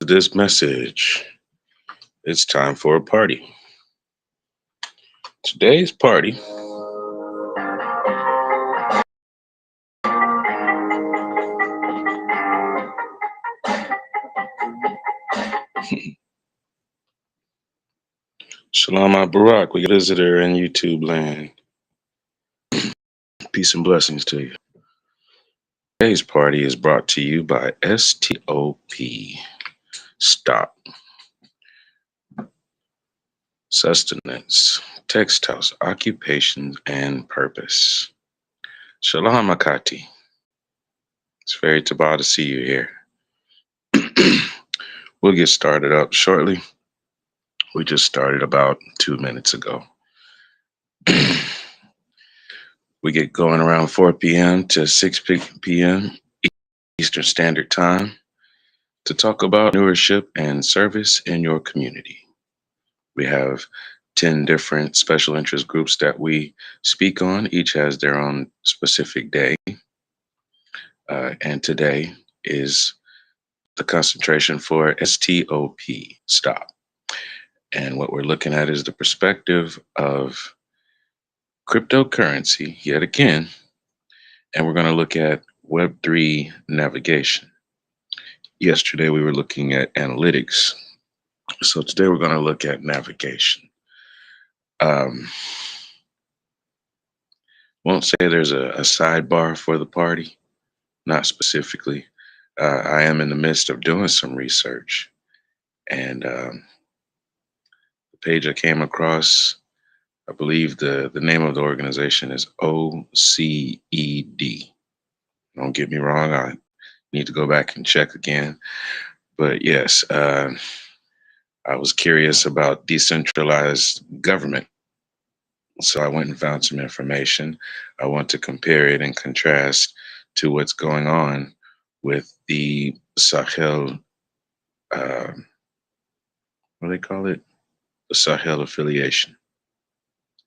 This message, it's time for a party. Today's party Shalom Barak, we got a visitor in YouTube land. Peace and blessings to you. Today's party is brought to you by S.T.O.P. Stop. Sustenance, textiles, occupations, and purpose. Shalom Akati. It's very tabah to see you here. We'll get started up shortly. We just started about 2 minutes ago. We get going around 4 p.m. to 6 p.m. Eastern Standard Time to talk about entrepreneurship and service in your community. We have 10 different special interest groups that we speak on. Each has their own specific day. And today is the concentration for S.T.O.P. Stop. And what we're looking at is the perspective of cryptocurrency, yet again, and we're going to look at Web3 navigation. Yesterday, we were looking at analytics. So today, we're going to look at navigation. Won't say there's a sidebar for the party, not specifically. I am in the midst of doing some research, and the page I came across, I believe the name of the organization is OCED. Don't get me wrong, I need to go back and check again. But yes, I was curious about decentralized government. So I went and found some information. I want to compare it and contrast to what's going on with the Sahel, what do they call it? The Sahel affiliation,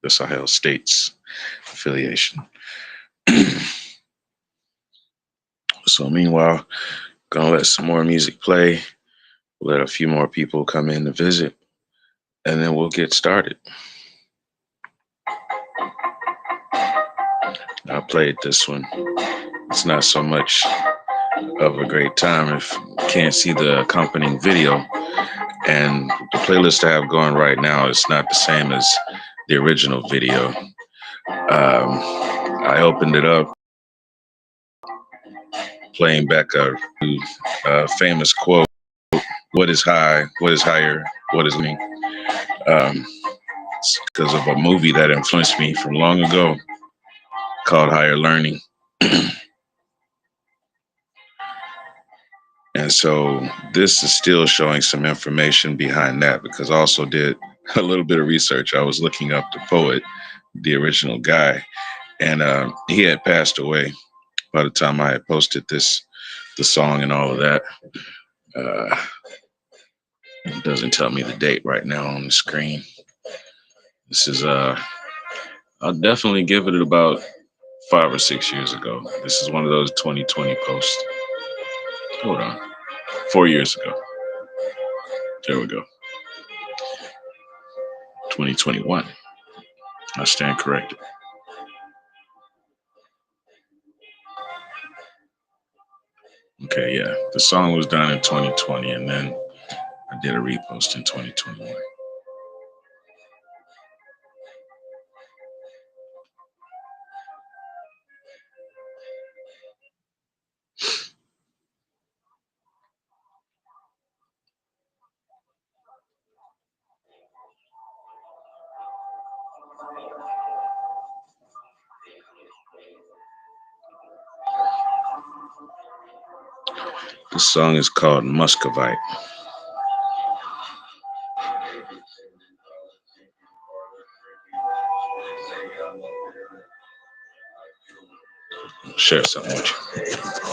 the Sahel states affiliation. So meanwhile, gonna let some more music play, let a few more people come in to visit, and then we'll get started. I played this one. It's not so much of a great time if you can't see the accompanying video. And the playlist I have going right now is not the same as the original video. I opened it up playing back a famous quote, "What is high? What is higher? What is me?" It's because of a movie that influenced me from long ago called Higher Learning. And so this is still showing some information behind that, because I also did a little bit of research. I was looking up the poet, the original guy, and he had passed away by the time I had posted the song and all of that. Uh, it doesn't tell me the date right now on the screen. This is I'll definitely give it about 5 or 6 years ago. This is one of those 2020 posts. Hold on, 4 years ago. There we go. 2021. I stand corrected. Okay, yeah. The song was done in 2020, and then I did a repost in 2021. The song is called Muscovite. Share something with you.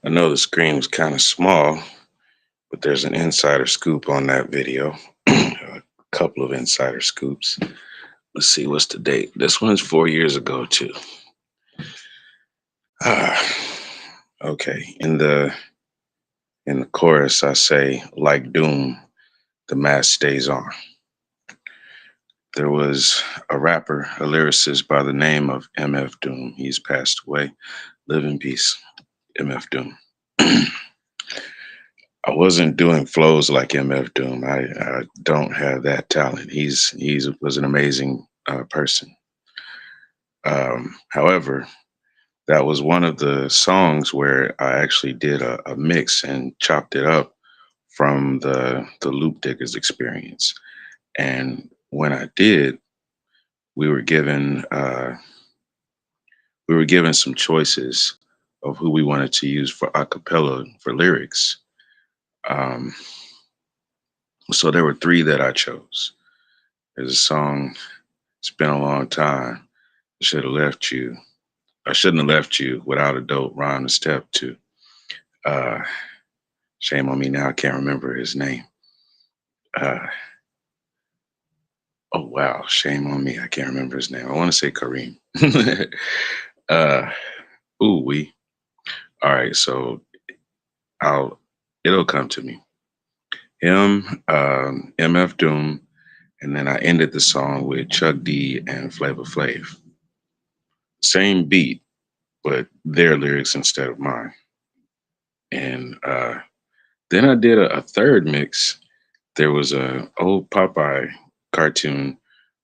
I know the screen was kind of small, but there's an insider scoop on that video. A couple of insider scoops. Let's see, what's the date? This one's 4 years ago too. Ah, okay. In the chorus, I say, like doom, the mask stays on. There was a rapper, a lyricist by the name of MF Doom. He's passed away. Live in peace, MF Doom. I wasn't doing flows like MF Doom. I don't have that talent. He's was an amazing person. However, that was one of the songs where I actually did a mix and chopped it up from the Loop Diggers experience. And when I did, we were given some choices of who we wanted to use for a cappella for lyrics. Um, so there were three that I chose. There's a song, "It's Been a Long Time." Should have left you. I shouldn't have left you without a dope rhyme to step to. Uh, Shame on me now. I can't remember his name. Uh, oh wow, shame on me. I can't remember his name. I want to say Kareem. uh, ooh we. All right, so I'll. It'll come to me. Him, MF Doom, and then I ended the song with Chuck D and Flavor Flav. Same beat, but their lyrics instead of mine. And then I did a third mix. There was a old Popeye cartoon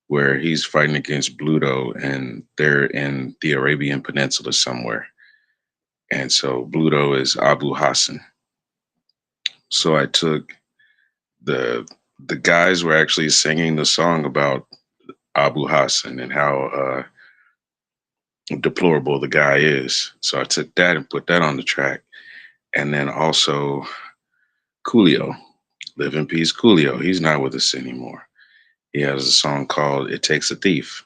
where he's fighting against Bluto, and they're in the Arabian Peninsula somewhere. And so Bluto is Abu Hassan. So I took the the guys were actually singing the song about Abu Hassan and how deplorable the guy is. So I took that and put that on the track. And then also Coolio, live in peace, Coolio. He's not with us anymore. He has a song called "It Takes a Thief."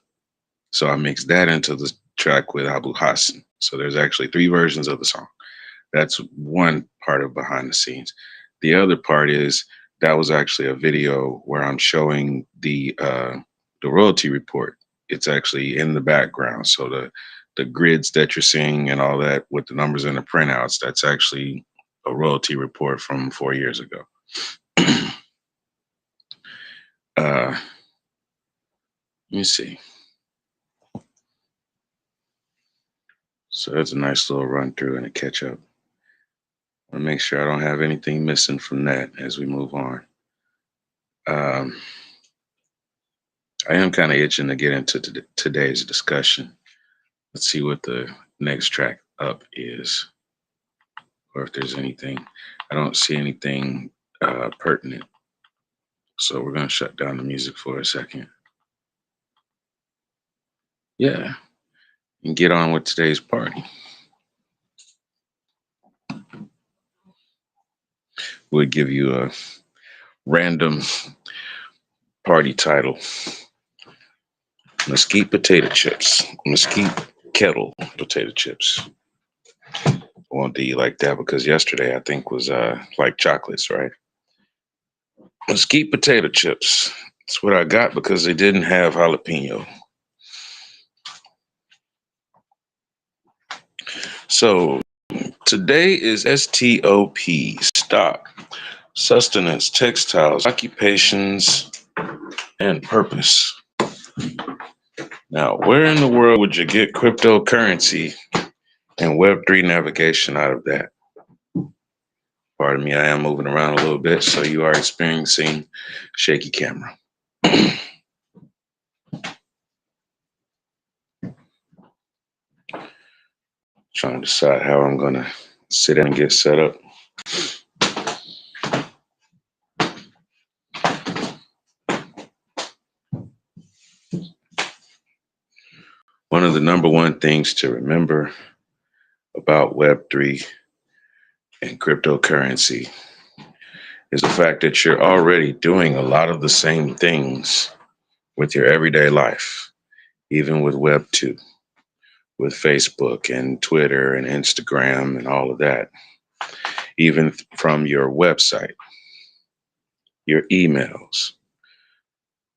So I mixed that into the track with Abu Hassan. So there's actually three versions of the song. That's one part of behind the scenes. The other part is that was actually a video where I'm showing the royalty report. It's actually in the background. So the grids that you're seeing and all that with the numbers and the printouts, that's actually a royalty report from 4 years ago. Let me see. So that's a nice little run through and a catch up. I want to make sure I don't have anything missing from that as we move on. Um, I am kind of itching to get into today's discussion. Let's see what the next track up is, or if there's anything. I don't see anything pertinent. So we're going to shut down the music for a second. Yeah, and get on with today's party. We'll give you a random party title: Mesquite potato chips, Mesquite kettle potato chips. I won't do you like that because yesterday I think was like chocolates, right? Mesquite potato chips. That's what I got because they didn't have jalapeno. So today is S.T.O.P. Stop. Sustenance, textiles, occupations, and purpose. Now, where in the world would you get cryptocurrency and Web3 navigation out of that? Pardon me, I am moving around a little bit, so you are experiencing shaky camera. Trying to decide how I'm going to sit down and get set up. One of the number one things to remember about Web3 and cryptocurrency is the fact that you're already doing a lot of the same things with your everyday life, even with Web2, with Facebook and Twitter and Instagram and all of that, even from your website, your emails.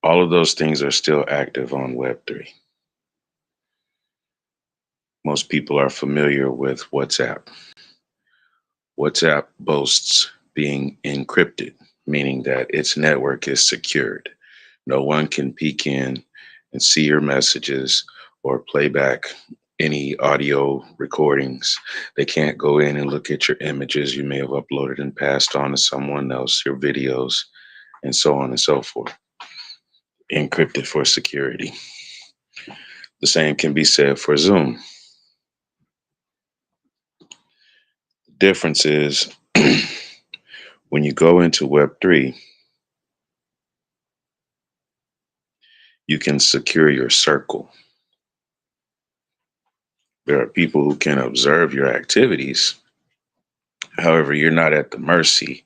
All of those things are still active on Web3. Most people are familiar with WhatsApp. WhatsApp boasts being encrypted. meaning that its network is secured. No one can peek in and see your messages or play back any audio recordings. They can't go in and look at your images you may have uploaded and passed on to someone else, your videos, and so on and so forth. Encrypted for security. The same can be said for Zoom. The difference is when you go into Web3, you can secure your circle. There are people who can observe your activities. However, you're not at the mercy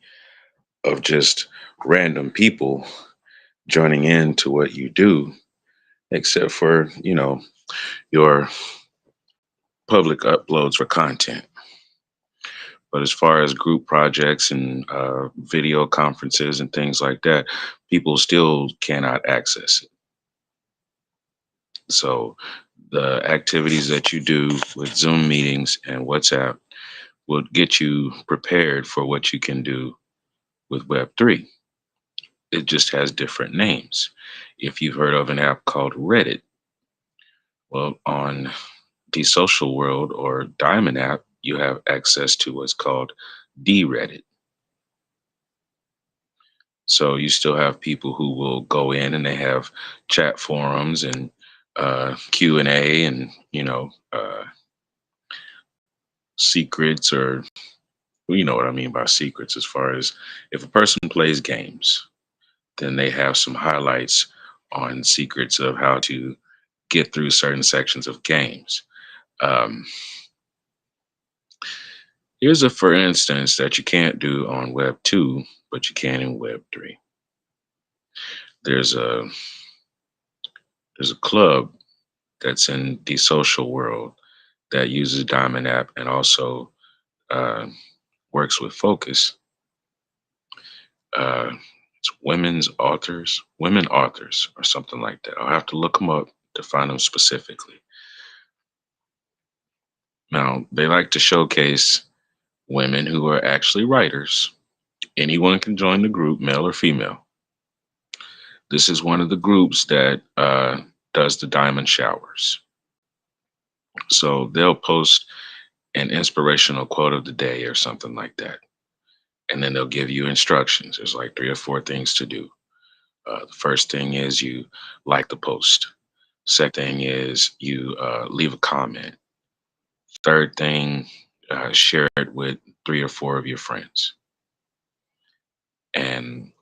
of just random people joining in to what you do, except for, your public uploads for content. But as far as group projects and video conferences and things like that, people still cannot access it. So the activities that you do with Zoom meetings and WhatsApp will get you prepared for what you can do with Web3. It just has different names. If you've heard of an app called Reddit, well, on the social world or Diamond app, you have access to what's called D-Reddit. So you still have people who will go in and they have chat forums and Q&A and, secrets, or you know what I mean by secrets, as far as if a person plays games, then they have some highlights on secrets of how to get through certain sections of games. Um, Here's a for instance that you can't do on Web 2, but you can in Web 3. There's a there's a club that's in the social world that uses Diamond app and also uh, works with Focus. Uh, it's women authors, or something like that. I'll have to look them up to find them specifically. Now, they like to showcase women who are actually writers. Anyone can join the group, male or female. This is one of the groups that does the diamond showers. So they'll post an inspirational quote of the day or something like that. And then they'll give you instructions. There's like 3 or 4 things to do. The first thing is you like the post. Second thing is you leave a comment. Third thing, share it with 3 or 4 of your friends. And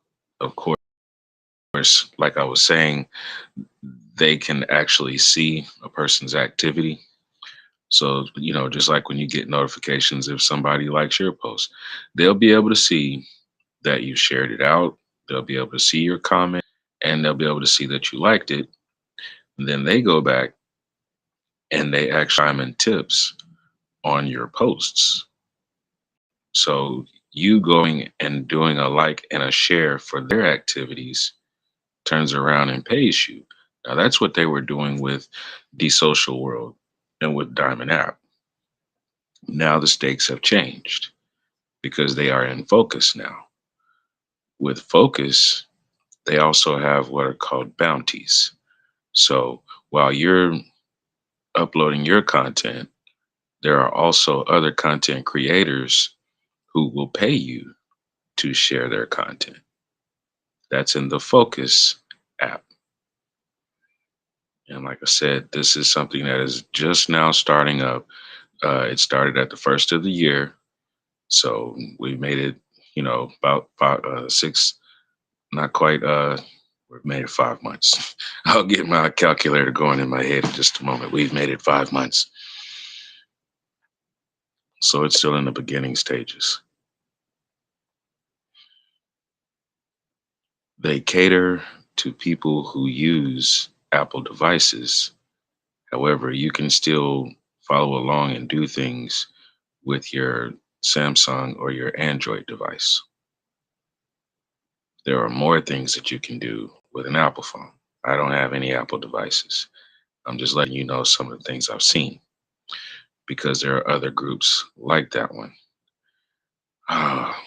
of course, like I was saying, they can actually see a person's activity. So, just like when you get notifications if somebody likes your post, they'll be able to see that you shared it out. They'll be able to see your comment and they'll be able to see that you liked it. And then they go back and they actually diamond tips on your posts. So you going and doing a like and a share for their activities turns around and pays you. Now that's what they were doing with the social world and with Diamond app. Now the stakes have changed because they are in Focus now. With Focus, they also have what are called bounties. So while you're uploading your content, there are also other content creators who will pay you to share their content. That's in the Focus app. And like I said, this is something that is just now starting up. It started at the first of the year. So we made it, about 6, not quite, we've made it 5 months. I'll get my calculator going in my head in just a moment. We've made it 5 months. So it's still in the beginning stages. They cater to people who use Apple devices. However, you can still follow along and do things with your Samsung or your Android device. There are more things that you can do with an Apple phone. I don't have any Apple devices. I'm just letting you know some of the things I've seen because there are other groups like that one. Ah,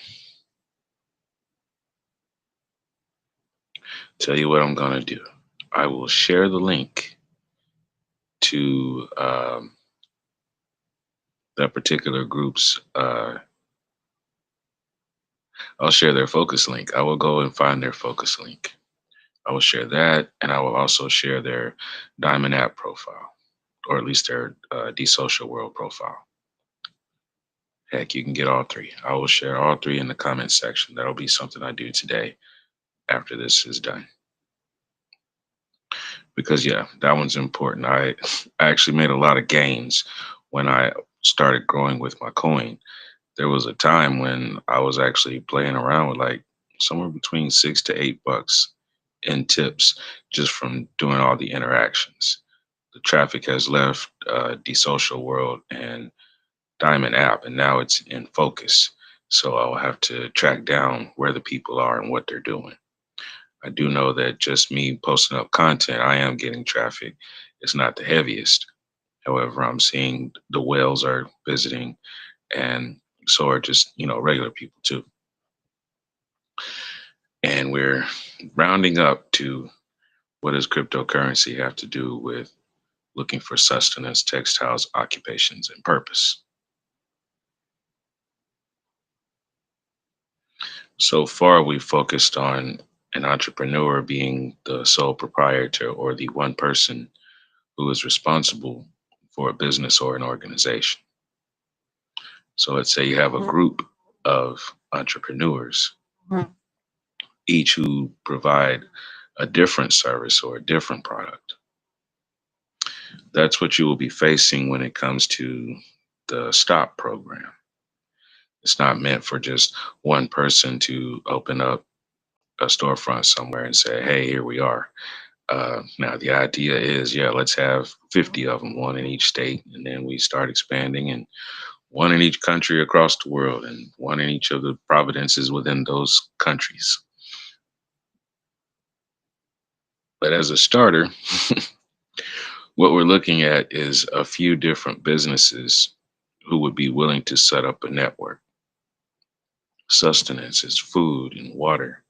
Tell you what I'm going to do. I will share the link to that particular group's. I'll share their focus link. I will go and find their focus link. I will share that, and I will also share their Diamond app profile, or at least their D-Social World profile. Heck, you can get all three. I will share all three in the comment section. That'll be something I do today after this is done. Because yeah, that one's important. I actually made a lot of gains when I started growing with my coin. There was a time when I was actually playing around with like somewhere between $6 to $8 in tips just from doing all the interactions. The traffic has left the social world and Diamond app, and now it's in focus. So I'll have to track down where the people are and what they're doing. I do know that just me posting up content, I am getting traffic. It's not the heaviest. However, I'm seeing the whales are visiting, and so are just, regular people too. And we're rounding up to what does cryptocurrency have to do with looking for sustenance, textiles, occupations, and purpose. So far, we've focused on an entrepreneur being the sole proprietor or the one person who is responsible for a business or an organization. So let's say you have a group of entrepreneurs, each who provide a different service or a different product. That's what you will be facing when it comes to the S.T.O.P program. It's not meant for just one person to open up a storefront somewhere and say, hey, here we are. Now, the idea is, yeah, let's have 50 of them, one in each state, and then we start expanding, and one in each country across the world, and one in each of the provinces within those countries. But as a starter, what we're looking at is a few different businesses who would be willing to set up a network. Sustenance is food and water.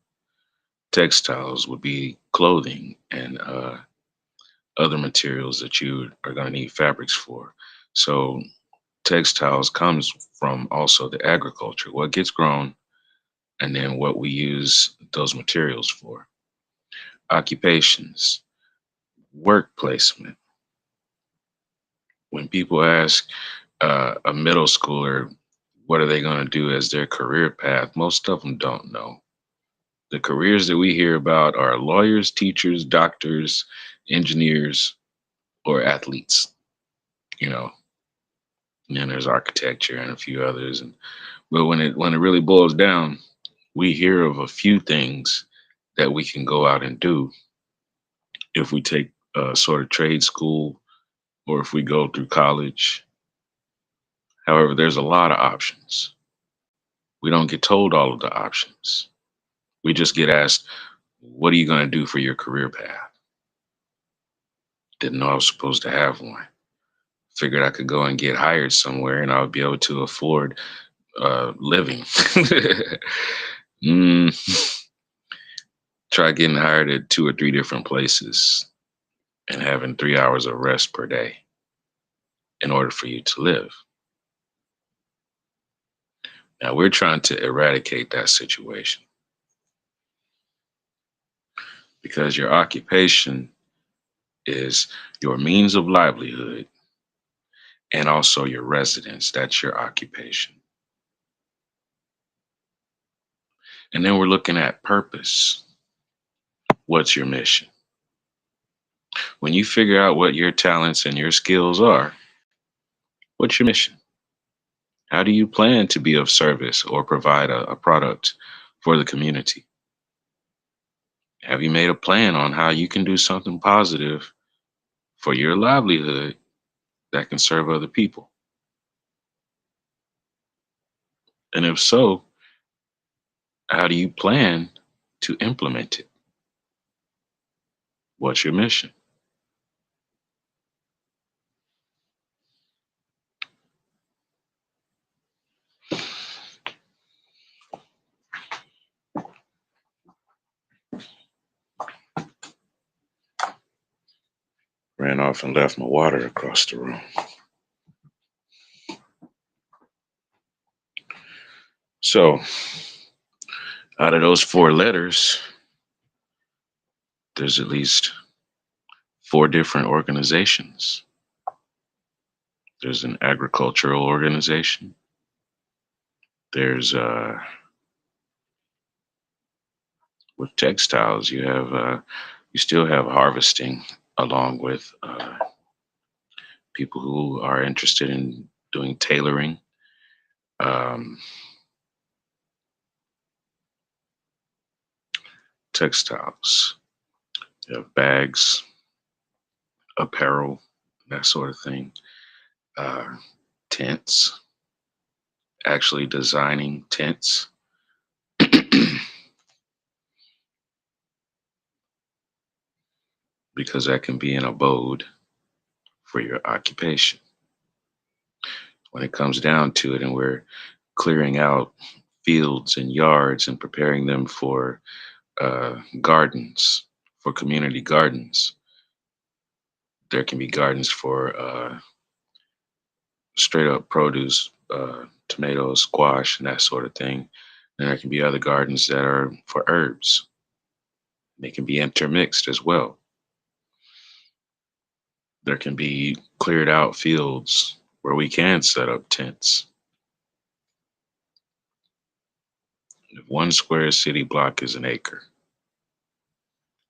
Textiles would be clothing and other materials that you are going to need fabrics for. So textiles comes from also the agriculture, what gets grown, and then what we use those materials for. Occupations, work placement. When people ask a middle schooler, what are they going to do as their career path? Most of them don't know. The careers that we hear about are lawyers, teachers, doctors, engineers, or athletes, you know. And then there's architecture and a few others. But when it really boils down, we hear of a few things that we can go out and do if we take a sort of trade school or if we go through college. However, there's a lot of options. We don't get told all of the options. We just get asked, what are you going to do for your career path? Didn't know I was supposed to have one. Figured I could go and get hired somewhere and I would be able to afford living. mm, Try getting hired at 2 or 3 different places and having 3 hours of rest per day in order for you to live. Now we're trying to eradicate that situation because your occupation is your means of livelihood and also your residence. That's your occupation. And then we're looking at purpose. What's your mission? When you figure out what your talents and your skills are, what's your mission? How do you plan to be of service or provide a product for the community? Have you made a plan on how you can do something positive for your livelihood that can serve other people? And if so, how do you plan to implement it? What's your mission? Ran off and left my water across the room. So, out of those four letters, there's at least four different organizations. There's an agricultural organization. There's with textiles, you still have harvesting, along with people who are interested in doing tailoring. Um, Textiles. You have bags, apparel, that sort of thing. Uh, Tents, actually designing tents. Because that can be an abode for your occupation. When it comes down to it, and we're clearing out fields and yards and preparing them for gardens, for community gardens, there can be gardens for straight up produce, tomatoes, squash, and that sort of thing. And there can be other gardens that are for herbs. They can be intermixed as well. There can be cleared out fields where we can set up tents. If 1 square city block is an acre,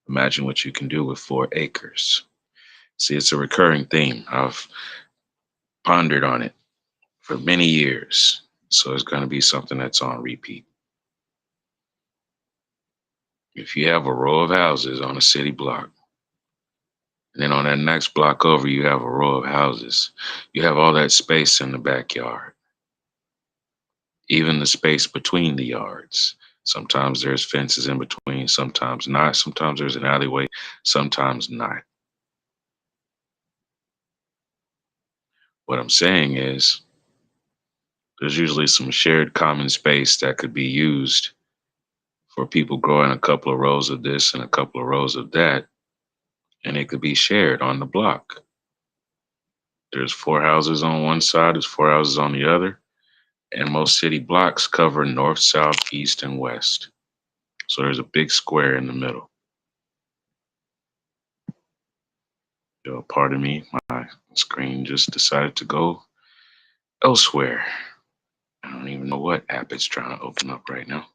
imagine what you can do with 4 acres. See, it's a recurring theme. I've pondered on it for many years. So it's going to be something that's on repeat. If you have a row of houses on a city block, and then on that next block over, you have a row of houses, you have all that space in the backyard, even the space between the yards. Sometimes there's fences in between, sometimes not. Sometimes there's an alleyway, sometimes not. What I'm saying is, there's usually some shared common space that could be used for people growing a couple of rows of this and a couple of rows of that, and it could be shared on the block. There's 4 houses on one side, there's 4 houses on the other, and most city blocks cover north, south, east, and west. So there's a big square in the middle. Pardon me, my screen just decided to go elsewhere. I don't even know what app it's trying to open up right now.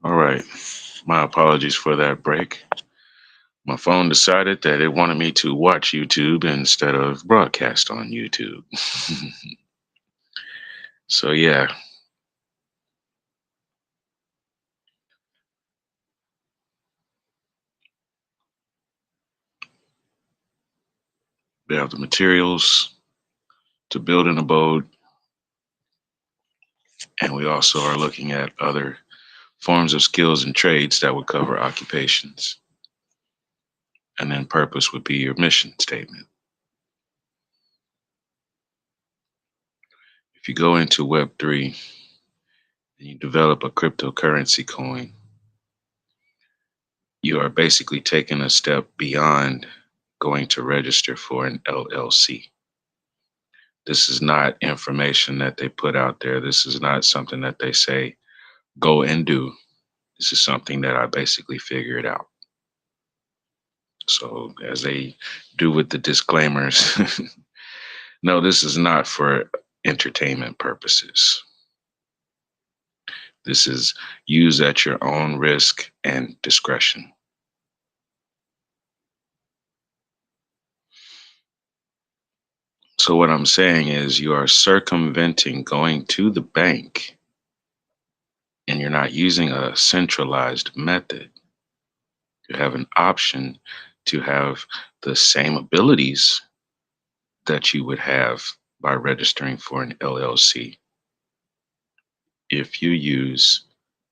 All right. My apologies for that break. My phone decided that it wanted me to watch YouTube instead of broadcast on YouTube. So, yeah, We have the materials to build an abode, and we also are looking at other forms of skills and trades that would cover occupations. And then purpose would be your mission statement. If you go into Web3 and you develop a cryptocurrency coin, you are basically taking a step beyond going to register for an LLC. This is not information that they put out there. This is not something that they say, go and do. This is something that I basically figured out. So, as they do with the disclaimers, no, this is not for entertainment purposes. This is used at your own risk and discretion. So, what I'm saying is, you are circumventing going to the bank and you're not using a centralized method. You have an option to have the same abilities that you would have by registering for an LLC if you use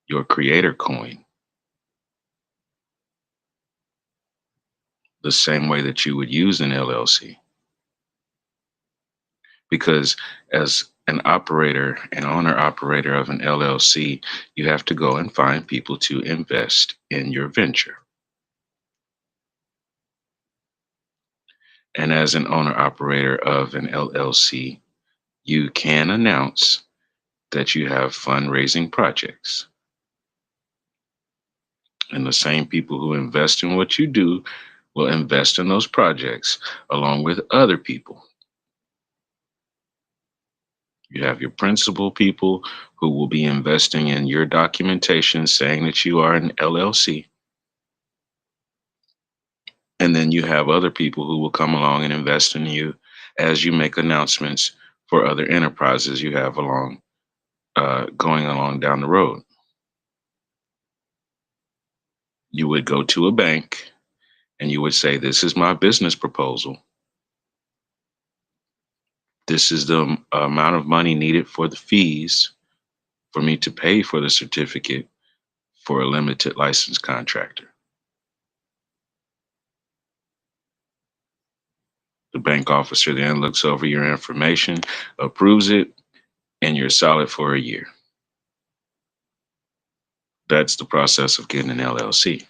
your creator coin the same way that you would use an LLC. Because as an operator, an owner operator of an LLC, you have to go and find people to invest in your venture. And as an owner operator of an LLC, you can announce that you have fundraising projects. And the same people who invest in what you do will invest in those projects along with other people. You have your principal people who will be investing in your documentation saying that you are an LLC. And then you have other people who will come along and invest in you as you make announcements for other enterprises you have going along down the road. You would go to a bank and you would say, this is my business proposal. This is the amount of money needed for the fees for me to pay for the certificate for a limited license contractor. The bank officer then looks over your information, approves it, and you're solid for a year. That's the process of getting an LLC.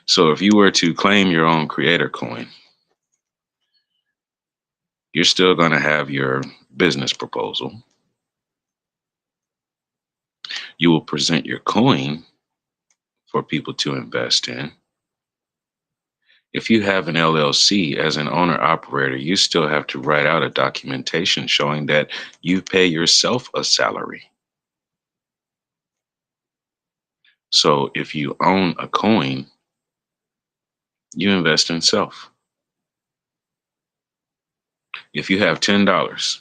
So if you were to claim your own creator coin, you're still going to have your business proposal. You will present your coin for people to invest in. If you have an LLC as an owner operator, you still have to write out a documentation showing that you pay yourself a salary. So if you own a coin, you invest in self. If you have $10,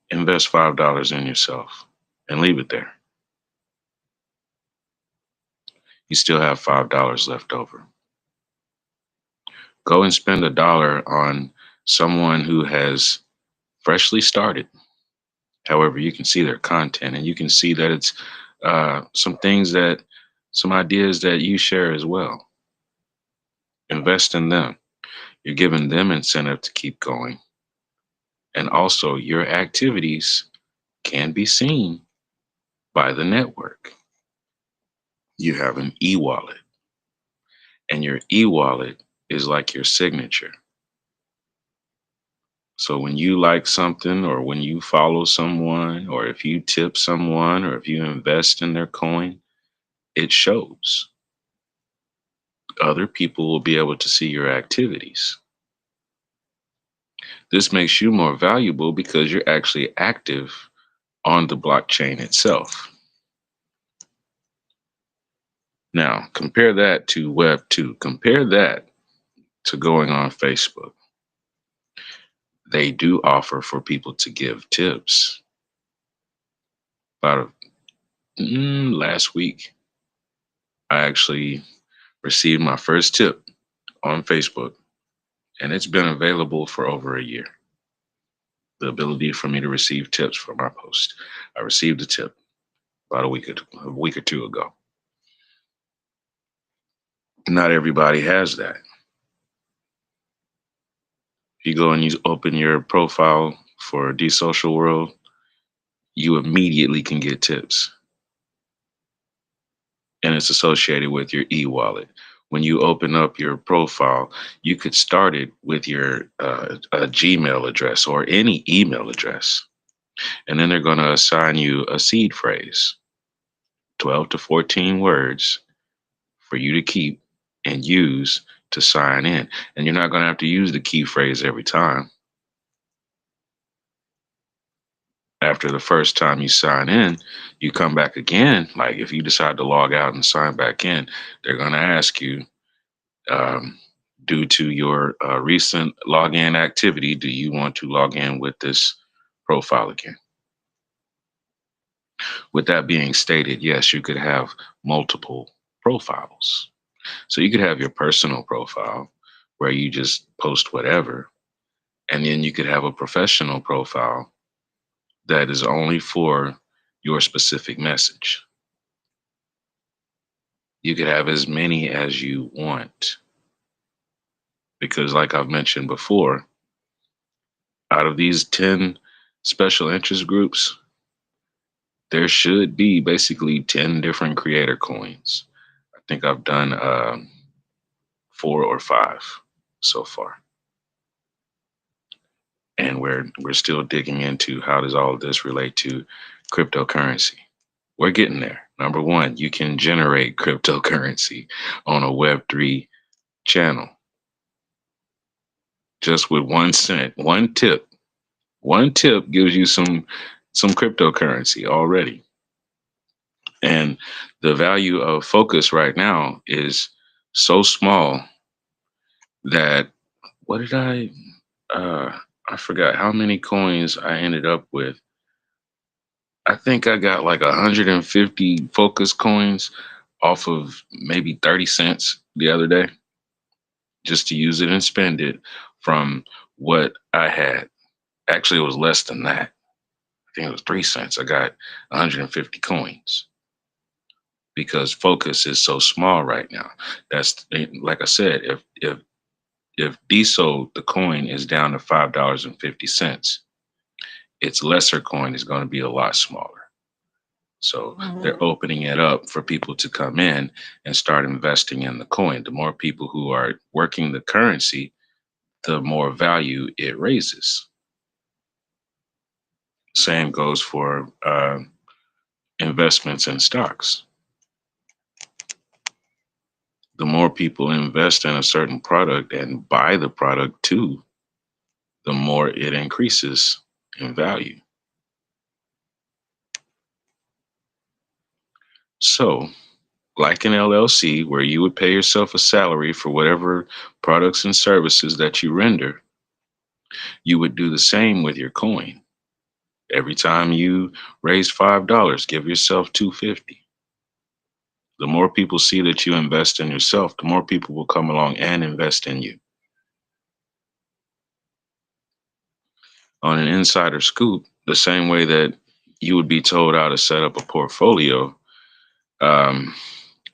invest $5 in yourself and leave it there. You still have $5 left over. Go and spend $1 on someone who has freshly started. However, you can see their content and you can see that it's some ideas that you share as well. Invest in them. You're giving them incentive to keep going. And also, your activities can be seen by the network. You have an e-wallet, and your e-wallet is like your signature. So when you like something, or when you follow someone, or if you tip someone, or if you invest in their coin, it shows. Other people will be able to see your activities. This makes you more valuable because you're actually active on the blockchain itself. Now, compare that to Web 2. Compare that to going on Facebook. They do offer for people to give tips. About last week, I actually Received my first tip on Facebook, and it's been available for over a year. The ability for me to receive tips for my post. I received a tip about a week or two ago. Not everybody has that. If you go and you open your profile for the social world, you immediately can get tips, and it's associated with your e-wallet. When you open up your profile, you could start it with your a Gmail address or any email address, and then they're going to assign you a seed phrase, 12 to 14 words for you to keep and use to sign in. And you're not going to have to use the key phrase every time. After the first time you sign in, you come back again. Like if you decide to log out and sign back in, they're going to ask you, um, due to your recent login activity, do you want to log in with this profile again? With that being stated, yes, you could have multiple profiles. So you could have your personal profile where you just post whatever, and then you could have a professional profile that is only for your specific message. You could have as many as you want because, like I've mentioned before, out of these 10 special interest groups, there should be basically 10 different creator coins. I think I've done 4 or 5 so far. And we're still digging into how does all of this relate to cryptocurrency. We're getting there. Number one, you can generate cryptocurrency on a Web3 channel just with 1 cent. One tip gives you some cryptocurrency already. And the value of focus right now is so small that what did I forgot how many coins I ended up with. I think I got like 150 focus coins off of maybe 30 cents the other day just to use it and spend it from what I had. Actually, it was less than that. I think it was 3 cents. I got 150 coins because focus is so small right now. That's like I said, if DSO the coin is down to $5.50, its lesser coin is going to be a lot smaller. So they're opening it up for people to come in and start investing in the coin. The more people who are working the currency, the more value it raises. Same goes for investments in stocks. The more people invest in a certain product and buy the product too, the more it increases in value. So, like an LLC, where you would pay yourself a salary for whatever products and services that you render, you would do the same with your coin. Every time you raise $5, give yourself $2.50. The more people see that you invest in yourself, the more people will come along and invest in you. On an insider scoop, the same way that you would be told how to set up a portfolio, um,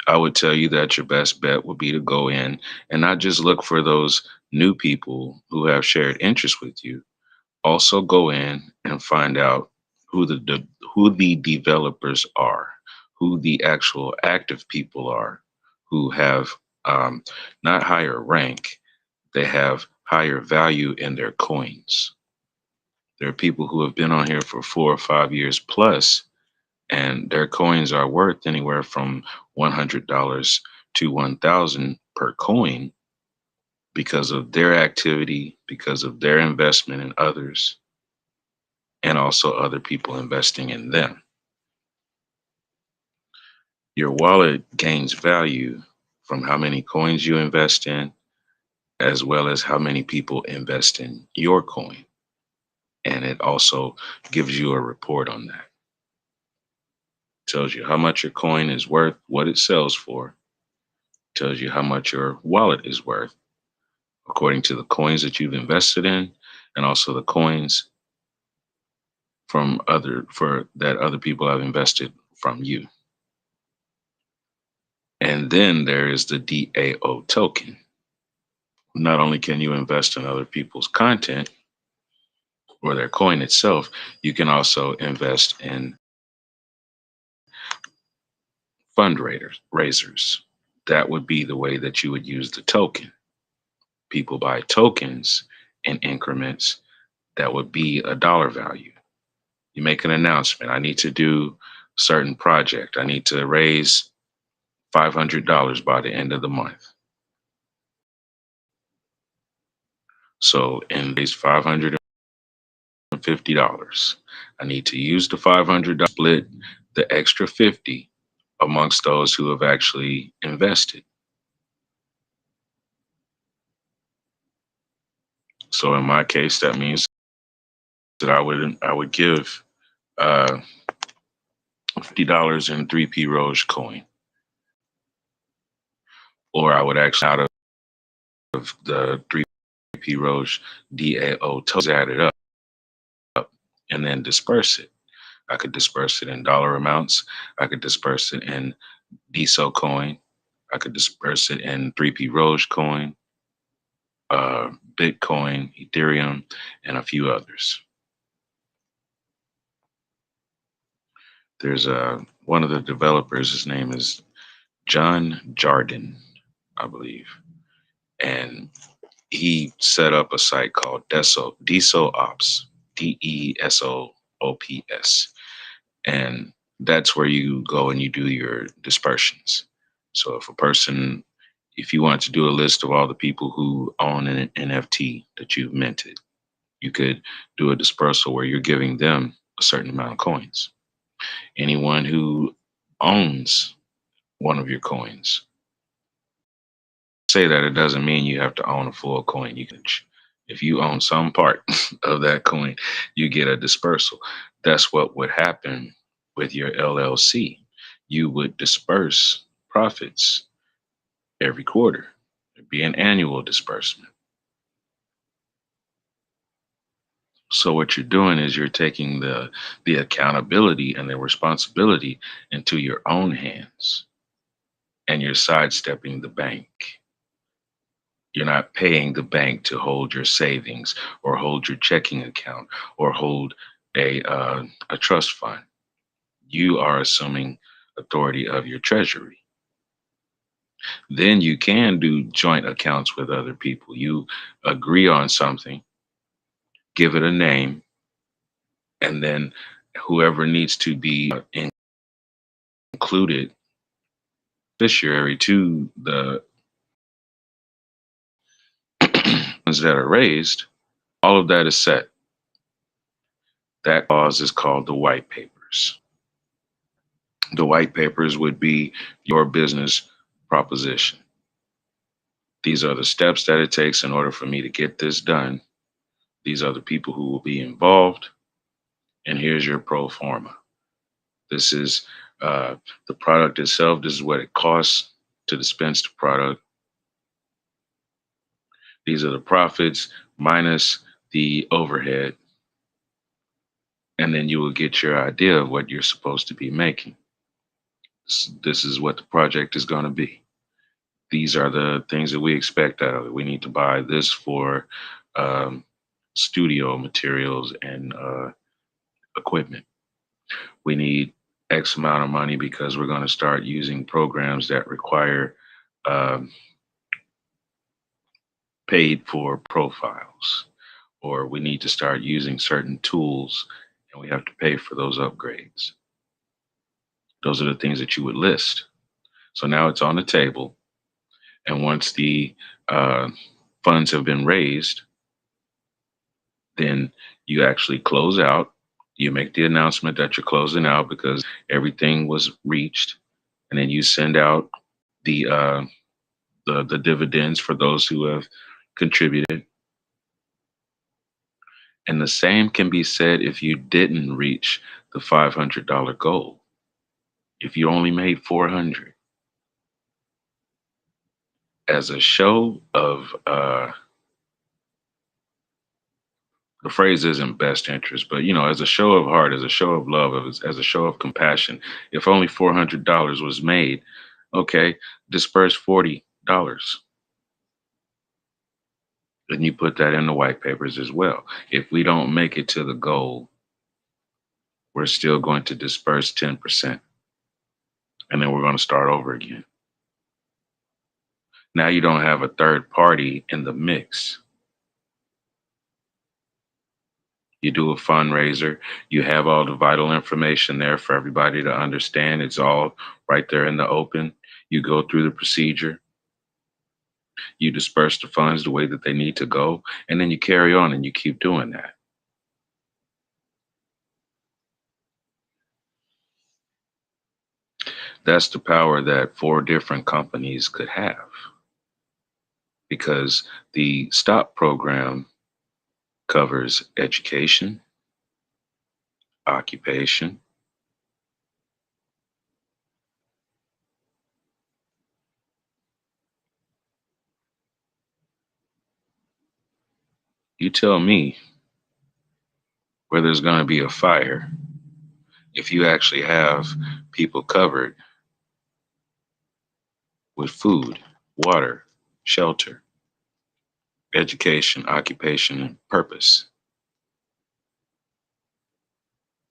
I would tell you that your best bet would be to go in and not just look for those new people who have shared interests with you. Also go in and find out who the developers are, who the actual active people are, who have not higher rank, they have higher value in their coins. There are people who have been on here for 4 or 5 years plus, and their coins are worth anywhere from $100 to 1,000 per coin because of their activity, because of their investment in others, and also other people investing in them. Your wallet gains value from how many coins you invest in, as well as how many people invest in your coin. And it also gives you a report on that. Tells you how much your coin is worth, what it sells for, tells you how much your wallet is worth according to the coins that you've invested in, and also the coins from other people have invested from you. And then there is the DAO token. Not only can you invest in other people's content or their coin itself, you can also invest in fundraisers. That would be the way that you would use the token. People buy tokens in increments that would be a dollar value. You make an announcement. I need to do a certain project. I need to raise $500 by the end of the month. So in these $550, I need to use the $500, split the extra 50 amongst those who have actually invested. So in my case, that means that I would give $50 in 3P Roche coin, or I would actually out of the 3P Roche DAO tokens add it up and then disperse it. I could disperse it in dollar amounts. I could disperse it in DSO coin. I could disperse it in 3P Roche coin, Bitcoin, Ethereum, and a few others. There's one of the developers, his name is John Jardin, I believe. And he set up a site called DSOOPS, DESOOPS. And that's where you go and you do your dispersions. So if you want to do a list of all the people who own an NFT that you've minted, you could do a dispersal where you're giving them a certain amount of coins. Anyone who owns one of your coins, say that it doesn't mean you have to own a full coin. If you own some part of that coin, you get a dispersal. That's what would happen with your LLC. You would disperse profits every quarter. It'd be an annual disbursement. So what you're doing is you're taking the accountability and the responsibility into your own hands, and you're sidestepping the bank. You're not paying the bank to hold your savings or hold your checking account or hold a trust fund. You are assuming authority of your treasury. Then you can do joint accounts with other people. You agree on something, give it a name, and then whoever needs to be included beneficiary to the funds that are raised, all of that is set. That clause is called the white papers. The white papers would be your business proposition. These are the steps that it takes in order for me to get this done. These are the people who will be involved. And here's your pro forma. This is the product itself. This is what it costs to dispense the product. These are the profits minus the overhead. And then you will get your idea of what you're supposed to be making. This is what the project is going to be. These are the things that we expect out of it. We need to buy this for studio materials and equipment. We need X amount of money because we're going to start using programs that require paid for profiles, or we need to start using certain tools and we have to pay for those upgrades. Those are the things that you would list. So now it's on the table. And once the funds have been raised, then you actually close out. You make the announcement that you're closing out because everything was reached, and then you send out the dividends for those who have contributed. And the same can be said if you didn't reach the $500 goal. If you only made 400, as a show of the phrase isn't best interest, but as a show of heart, as a show of love, as a show of compassion, if only $400 was made, okay, disperse $40. Then you put that in the white papers as well. If we don't make it to the goal, we're still going to disperse 10%, and then we're going to start over again. Now you don't have a third party in the mix. You do a fundraiser, you have all the vital information there for everybody to understand. It's all right there in the open. You go through the procedure, you disperse the funds the way that they need to go, and then you carry on and you keep doing that. That's the power that 4 different companies could have, because the S.T.O.P program covers education, occupation, you tell me where there's going to be a fire if you actually have people covered with food, water, shelter, education, occupation, and purpose.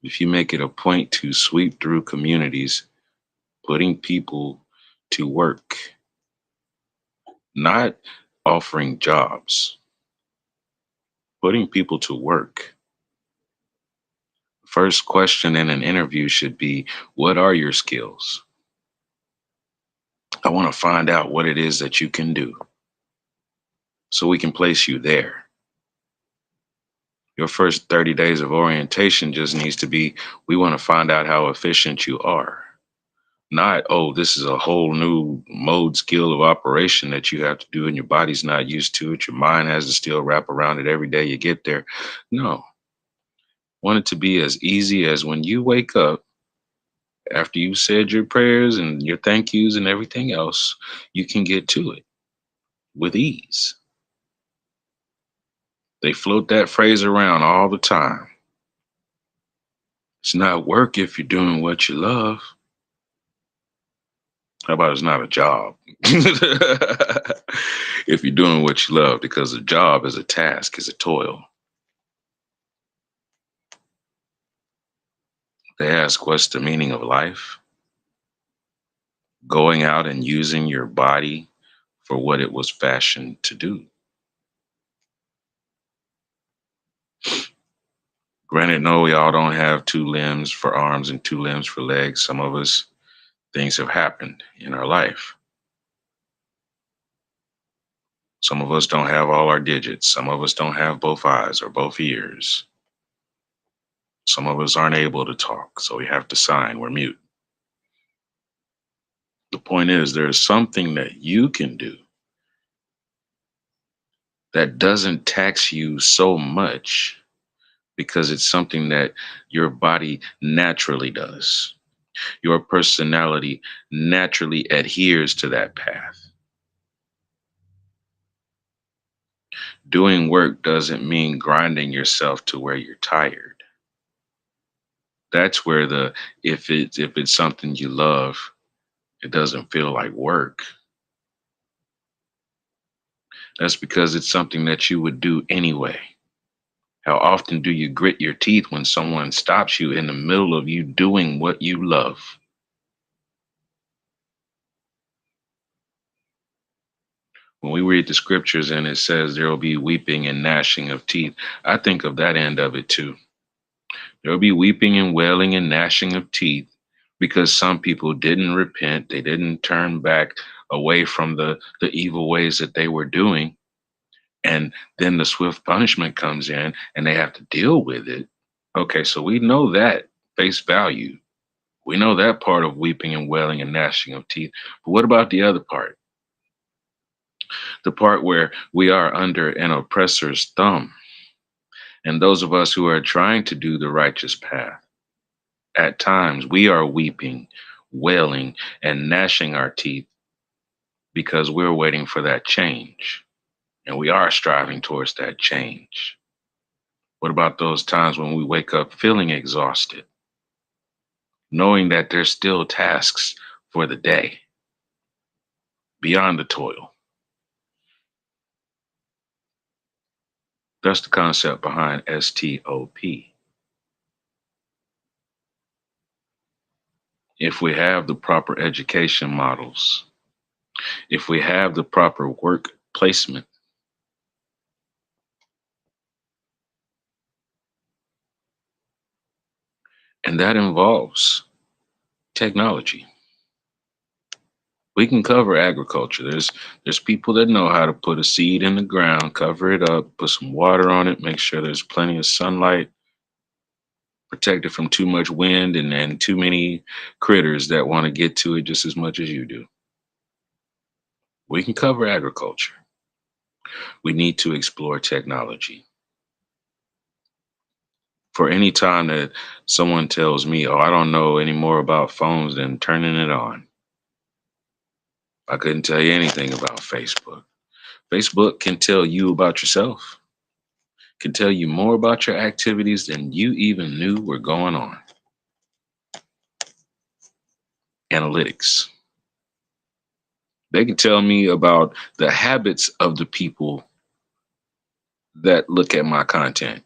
If you make it a point to sweep through communities, putting people to work, not offering jobs, putting people to work. First question in an interview should be, what are your skills? I want to find out what it is that you can do so we can place you there. Your first 30 days of orientation just needs to be, we want to find out how efficient you are. Not, oh, this is a whole new mode skill of operation that you have to do and your body's not used to it. Your mind has to still wrap around it every day you get there. No. Want it to be as easy as when you wake up, after you've said your prayers and your thank yous and everything else, you can get to it with ease. They float that phrase around all the time. It's not work if you're doing what you love. How about it's not a job? If you're doing what you love, because a job is a task, is a toil. They ask, what's the meaning of life? Going out and using your body for what it was fashioned to do. Granted, no, we all don't have 2 limbs for arms and 2 limbs for legs. Some of us, things have happened in our life. Some of us don't have all our digits. Some of us don't have both eyes or both ears. Some of us aren't able to talk, so we have to sign. We're mute. The point is, there's something that you can do that doesn't tax you so much because it's something that your body naturally does. Your personality naturally adheres to that path. Doing work doesn't mean grinding yourself to where you're tired. That's where if it's something you love, it doesn't feel like work. That's because it's something that you would do anyway. How often do you grit your teeth when someone stops you in the middle of you doing what you love? When we read the scriptures and it says there will be weeping and gnashing of teeth, I think of that end of it too. There will be weeping and wailing and gnashing of teeth because some people didn't repent. They didn't turn back away from the evil ways that they were doing. And then the swift punishment comes in and they have to deal with it. Okay, so we know that face value. We know that part of weeping and wailing and gnashing of teeth. But what about the other part? The part where we are under an oppressor's thumb. And those of us who are trying to do the righteous path, at times we are weeping, wailing, and gnashing our teeth because we're waiting for that change and we are striving towards that change. What about those times when we wake up feeling exhausted, knowing that there's still tasks for the day beyond the toil? That's the concept behind S.T.O.P. If we have the proper education models, if we have the proper work placement, and that involves technology. We can cover agriculture. There's people that know how to put a seed in the ground, cover it up, put some water on it, make sure there's plenty of sunlight, protect it from too much wind and too many critters that want to get to it just as much as you do. We can cover agriculture. We need to explore technology. For any time that someone tells me, oh, I don't know any more about phones than turning it on, I couldn't tell you anything about Facebook. Facebook can tell you about yourself, can tell you more about your activities than you even knew were going on. Analytics. They can tell me about the habits of the people that look at my content.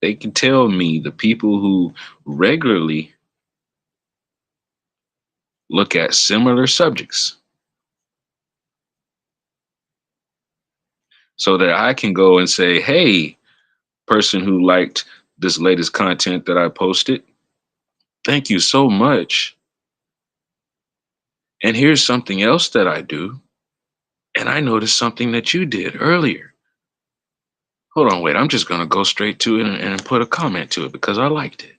They can tell me the people who regularly look at similar subjects so that I can go and say, hey, person who liked this latest content that I posted, thank you so much. And here's something else that I do. And I noticed something that you did earlier. Hold on, wait, I'm just going to go straight to it and put a comment to it because I liked it.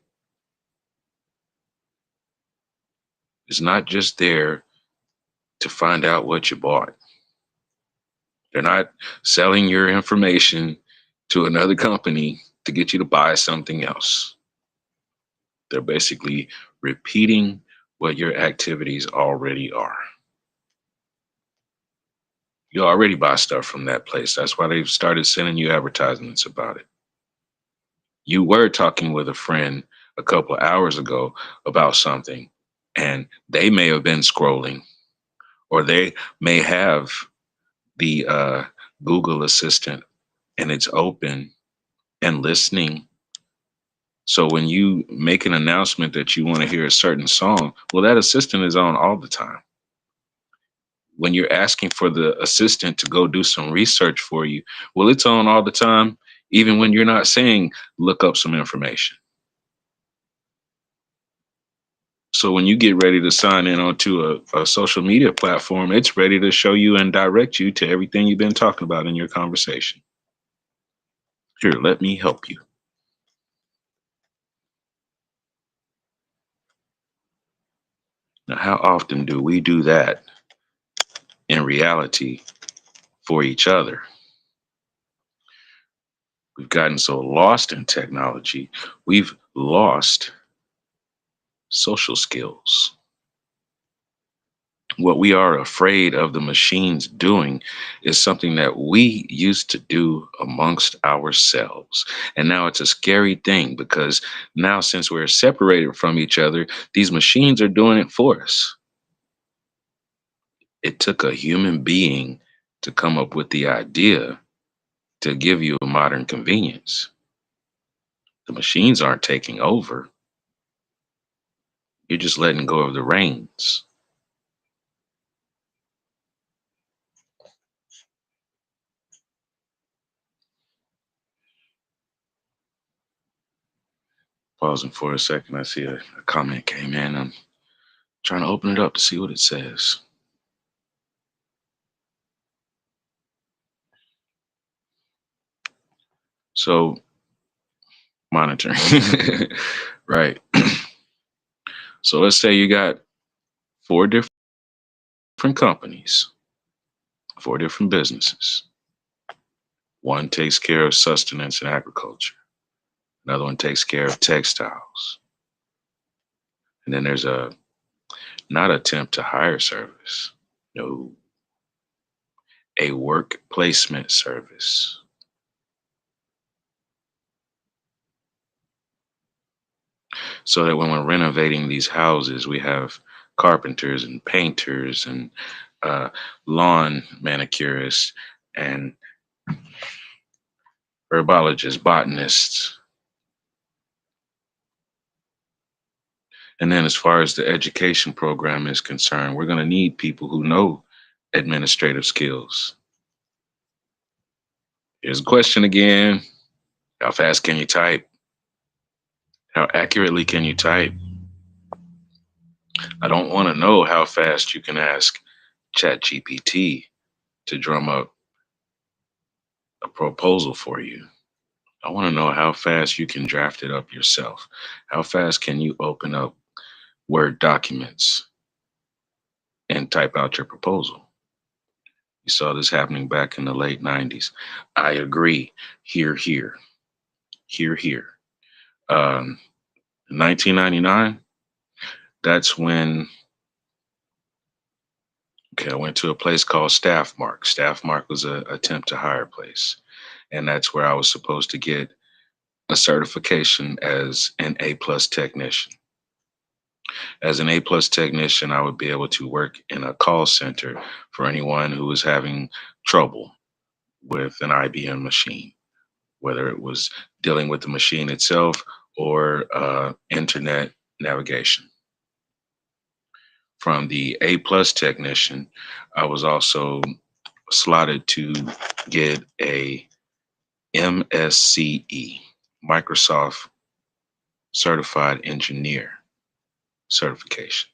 It's not just there to find out what you bought. They're not selling your information to another company to get you to buy something else. They're basically repeating what your activities already are. You already buy stuff from that place. That's why they've started sending you advertisements about it. You were talking with a friend a couple of hours ago about something, and they may have been scrolling, or they may have the Google Assistant and it's open and listening. So when you make an announcement that you want to hear a certain song, well, that assistant is on all the time. When you're asking for the assistant to go do some research for you, well, it's on all the time, even when you're not saying, look up some information. So when you get ready to sign in onto a social media platform, it's ready to show you and direct you to everything you've been talking about in your conversation. Here, let me help you. Now, how often do we do that in reality for each other? We've gotten so lost in technology, we've lost social skills. What we are afraid of the machines doing is something that we used to do amongst ourselves. And now it's a scary thing because now, since we're separated from each other, these machines are doing it for us. It took a human being to come up with the idea to give you a modern convenience. The machines aren't taking over. You're just letting go of the reins. Pausing for a second, I see a comment came in. I'm trying to open it up to see what it says. So, monitoring, right? So let's say you got four different companies, four different businesses. One takes care of sustenance and agriculture. Another one takes care of textiles. And then there's not attempt to hire service. No, a work placement service. So that when we're renovating these houses, we have carpenters and painters and uh, lawn manicurists and herbologists, botanists. And then as far as the education program is concerned, we're going to need people who know administrative skills. Here's a question again. How fast can you type? How accurately can you type? I don't want to know how fast you can ask ChatGPT to drum up a proposal for you. I want to know how fast you can draft it up yourself. How fast can you open up Word documents and type out your proposal? You saw this happening back in the late 90s. I agree. Here, here, here, here. 1999, that's when, okay, I went to a place called Staff Mark. Staff Mark was a attempt to hire place. And that's where I was supposed to get a certification as an A plus technician. As an A plus technician, I would be able to work in a call center for anyone who was having trouble with an IBM machine, whether it was dealing with the machine itself or internet navigation. From the A plus technician, I was also slotted to get a MSCE, Microsoft Certified Engineer certification.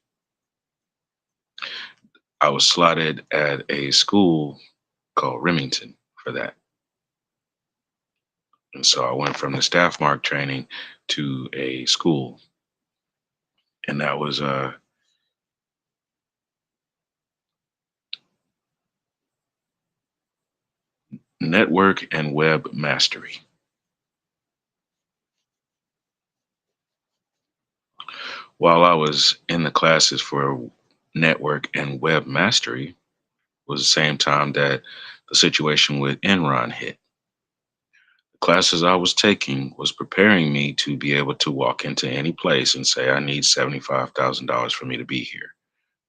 I was slotted at a school called Remington for that. And so I went from the staff mark training to a school, and that was network and web mastery. While I was in the classes for network and web mastery was the same time that the situation with Enron hit. The classes I was taking was preparing me to be able to walk into any place and say, I need $75,000 for me to be here.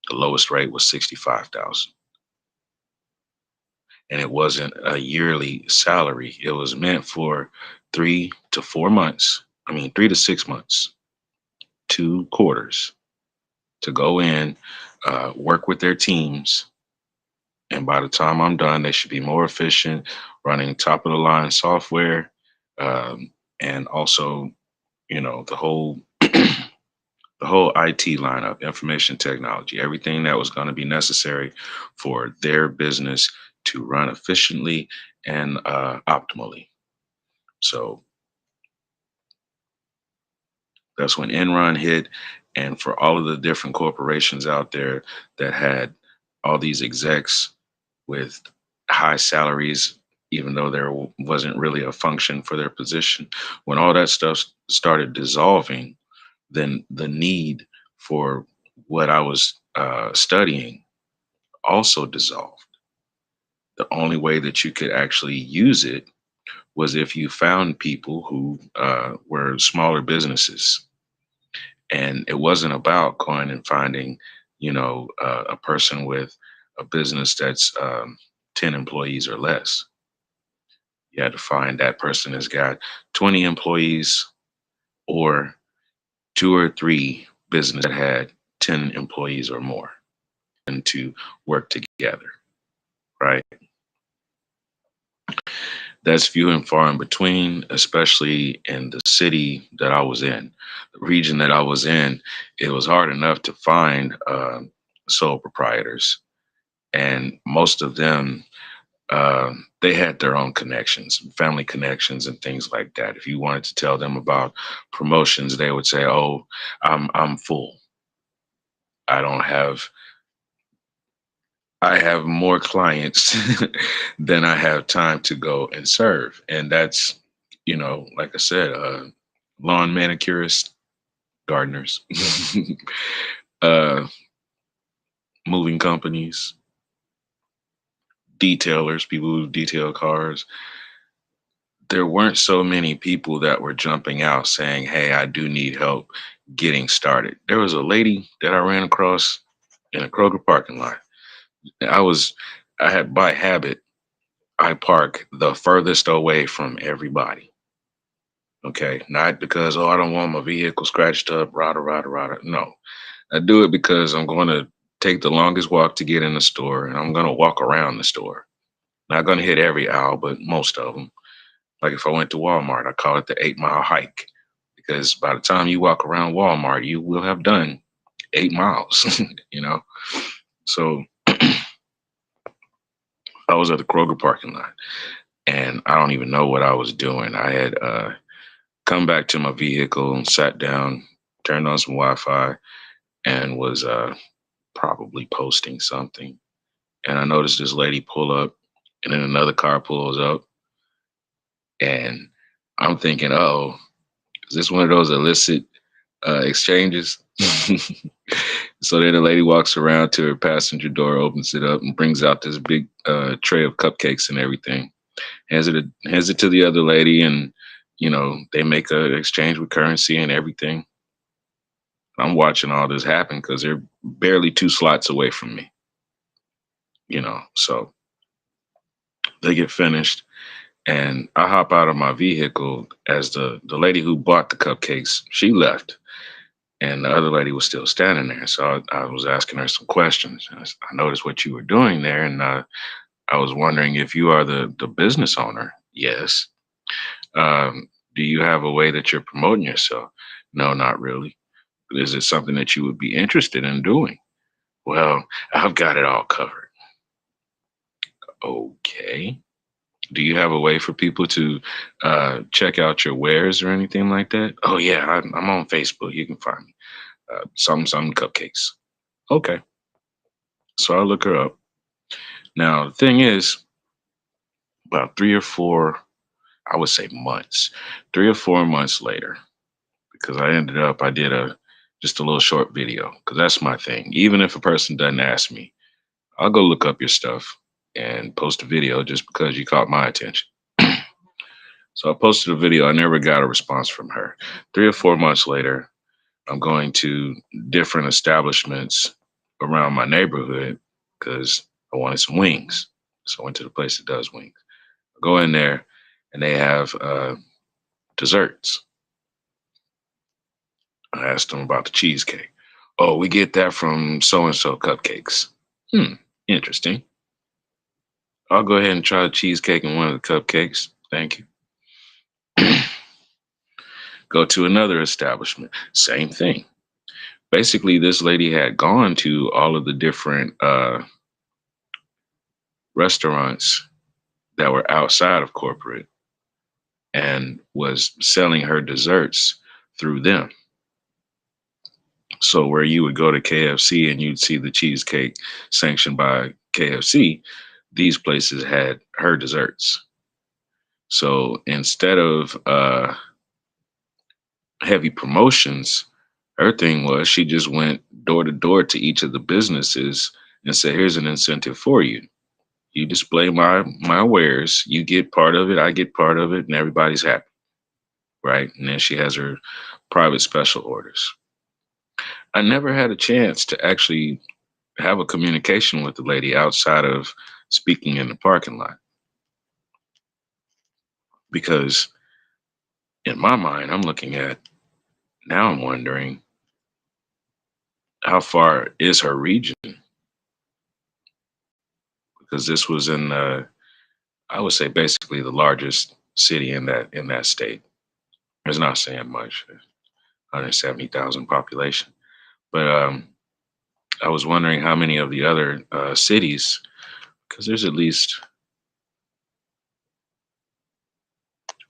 The lowest rate was 65,000. And it wasn't a yearly salary. It was meant for 3 to 4 months. I mean, 3 to 6 months, 2 quarters to go in, work with their teams. And by the time I'm done, they should be more efficient, running top of the line software, and also, the whole the whole IT lineup, information technology, everything that was going to be necessary for their business to run efficiently and optimally. So that's when Enron hit, and for all of the different corporations out there that had all these execs with high salaries, even though there wasn't really a function for their position. When all that stuff started dissolving, then the need for what I was studying also dissolved. The only way that you could actually use it was if you found people who were smaller businesses. And it wasn't about going and finding, a person with a business that's 10 employees or less. You had to find that person has got 20 employees or 2 or 3 business that had 10 employees or more, and to work together, right? That's few and far in between, especially in the city that I was in, the region that I was in. It was hard enough to find sole proprietors, and most of them they had their own connections, family connections, and things like that. If you wanted to tell them about promotions, they would say, "Oh, I'm full. I don't have. I have more clients than I have time to go and serve." And that's, like I said, lawn manicurists, gardeners, uh, moving companies, detailers, people who detail cars. There weren't so many people that were jumping out saying, "Hey, I do need help getting started." There was a lady that I ran across in a Kroger parking lot. I was, I had by habit, I park the furthest away from everybody. Okay. Not because, oh, I don't want my vehicle scratched up, rada, rada, rada. No, I do it because I'm going to take the longest walk to get in the store and I'm going to walk around the store. Not going to hit every aisle, but most of them. Like if I went to Walmart, I call it the 8 mile hike because by the time you walk around Walmart, you will have done 8 miles, you know? So I was at the Kroger parking lot and I don't even know what I was doing. I had come back to my vehicle and sat down, turned on some Wi-Fi, and was probably posting something. And I noticed this lady pull up, and then another car pulls up, and I'm thinking, oh, is this one of those illicit exchanges? So then the lady walks around to her passenger door, opens it up, and brings out this big tray of cupcakes and everything. Hands it to the other lady, and they make a exchange with currency and everything. I'm watching all this happen because they're barely two slots away from me. So they get finished, and I hop out of my vehicle as the lady who bought the cupcakes, she left, and the other lady was still standing there. So I was asking her some questions. I noticed what you were doing there, and I was wondering if you are the business owner. Yes. Do you have a way that you're promoting yourself? No, not really. Is it something that you would be interested in doing? Well, I've got it all covered. Okay. Do you have a way for people to check out your wares or anything like that? Oh, yeah, I'm on Facebook. You can find me. Some cupcakes. Okay. So I look her up. Now, the thing is, about 3 or 4, I would say months, 3 or 4 months later, because I did just a little short video because that's my thing. Even if a person doesn't ask me, I'll go look up your stuff and post a video just because you caught my attention. So I posted a video. I never got a response from her. 3 or 4 months later, I'm going to different establishments around my neighborhood because I wanted some wings. So I went to the place that does wings. I go in there and they have desserts. I asked them about the cheesecake. Oh, we get that from so and so cupcakes. Interesting. I'll go ahead and try the cheesecake and one of the cupcakes. Thank you. Go to another establishment. Same thing. Basically, this lady had gone to all of the different restaurants that were outside of corporate and was selling her desserts through them. So where you would go to KFC and you'd see the cheesecake sanctioned by KFC, these places had her desserts. So instead of heavy promotions, her thing was she just went door to door to each of the businesses and said, "Here's an incentive for you. You display my wares, you get part of it, I get part of it, and everybody's happy." Right? And then she has her private special orders. I never had a chance to actually have a communication with the lady outside of speaking in the parking lot because in my mind, I'm looking at now, I'm wondering how far is her region because this was in I would say basically the largest city in that state. It's not saying much, 170,000 population, but I was wondering how many of the other cities, because there's at least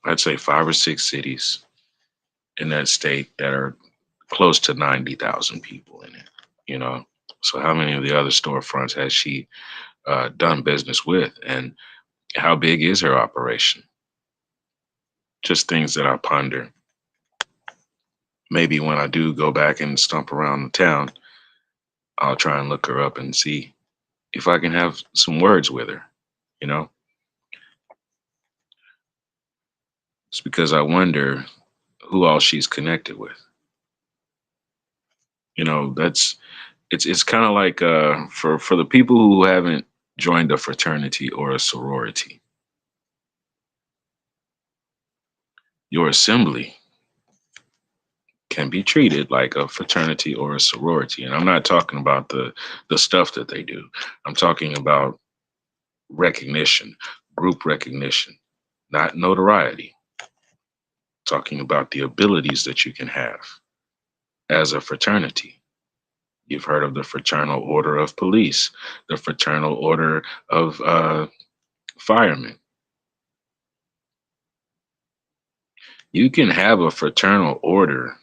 I'd say 5 or 6 cities in that state that are close to 90,000 people in it. You know, so how many of the other storefronts has she done business with, and how big is her operation? Just things that I ponder. Maybe when I do go back and stomp around the town, I'll try and look her up and see if I can have some words with her. You know, it's because I wonder who all she's connected with. You know, it's kind of like for the people who haven't joined a fraternity or a sorority, your assembly can be treated like a fraternity or a sorority. And I'm not talking about the stuff that they do. I'm talking about recognition, group recognition, not notoriety. Talking about the abilities that you can have as a fraternity. You've heard of the Fraternal Order of Police, the Fraternal Order of Firemen. You can have a fraternal order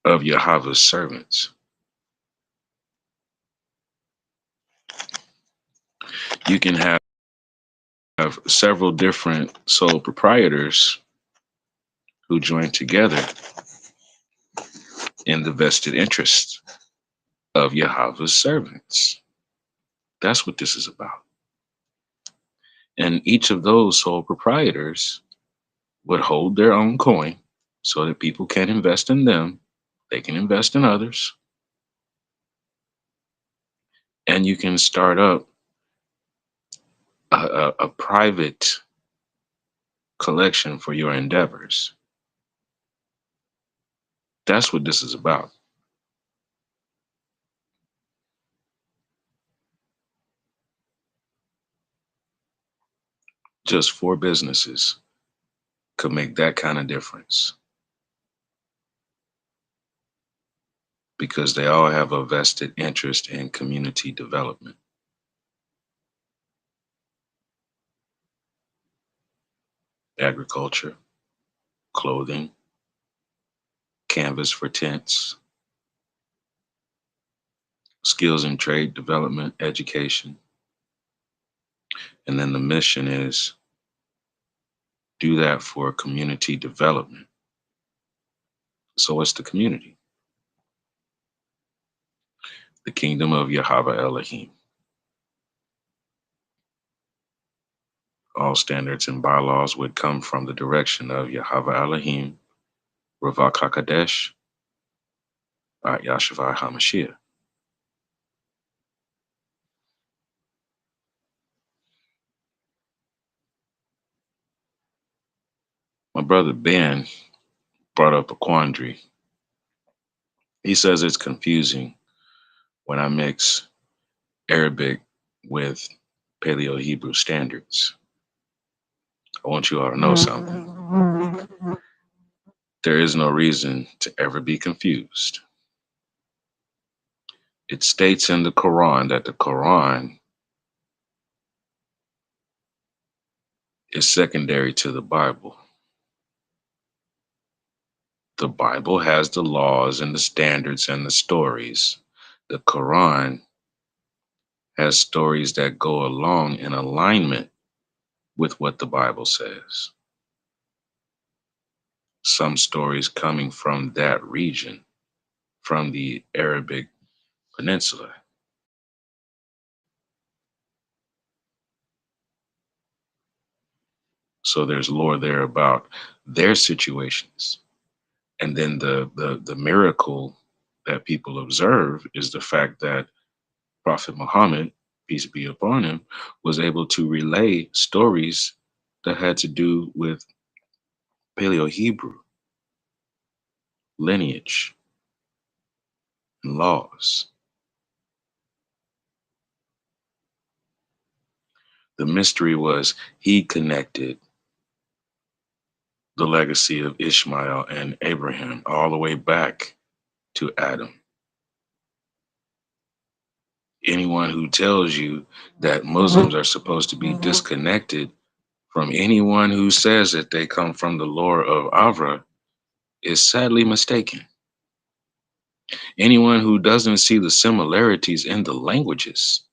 of Yahweh's servants. You can have several different sole proprietors who join together in the vested interests of Yahweh's servants. That's what this is about. And each of those sole proprietors would hold their own coin so that people can invest in them. They can invest in others. And you can start up a private collection for your endeavors. That's what this is about. Just four businesses could make that kind of difference because they all have a vested interest in community development. Agriculture, clothing, canvas for tents, skills and trade development, education. And then the mission is do that for community development. So what's the community? The kingdom of Yahweh Elohim. All standards and bylaws would come from the direction of Yahweh Elohim, Ravak HaKadesh, Yashivah HaMashiach. My brother Ben brought up a quandary. He says it's confusing when I mix Arabic with Paleo Hebrew standards. I want you all to know something. There is no reason to ever be confused. It states in the Quran that the Quran is secondary to the Bible. The Bible has the laws and the standards and the stories. The Quran has stories that go along in alignment with what the Bible says. Some stories coming from that region, from the Arabic Peninsula. So there's lore there about their situations. And then the miracle that people observe is the fact that Prophet Muhammad, peace be upon him, was able to relay stories that had to do with Paleo Hebrew lineage and laws. The mystery was he connected the legacy of Ishmael and Abraham all the way back to Adam. Anyone who tells you that Muslims are supposed to be disconnected from anyone who says that they come from the lore of Avra is sadly mistaken. Anyone who doesn't see the similarities in the languages.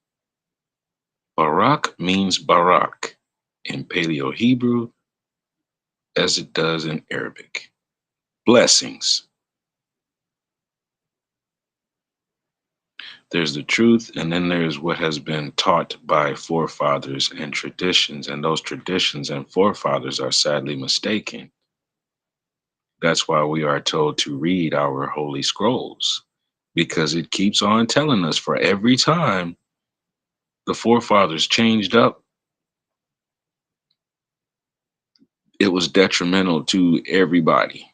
Barak means Barak in Paleo Hebrew as it does in Arabic. Blessings. There's the truth, and then there's what has been taught by forefathers and traditions, and those traditions and forefathers are sadly mistaken. That's why we are told to read our holy scrolls, because it keeps on telling us for every time the forefathers changed up, it was detrimental to everybody.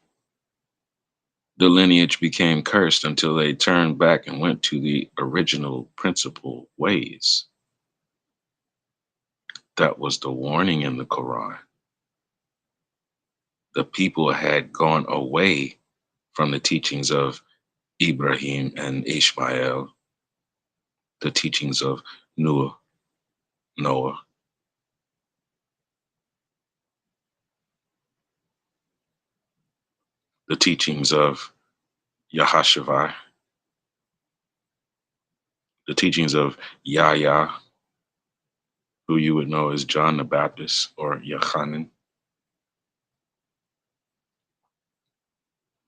The lineage became cursed until they turned back and went to the original principle ways. That was the warning in the Quran. The people had gone away from the teachings of Ibrahim and Ishmael, the teachings of Noah, the teachings of Yahashua, the teachings of Yahya, who you would know as John the Baptist or Yochanan.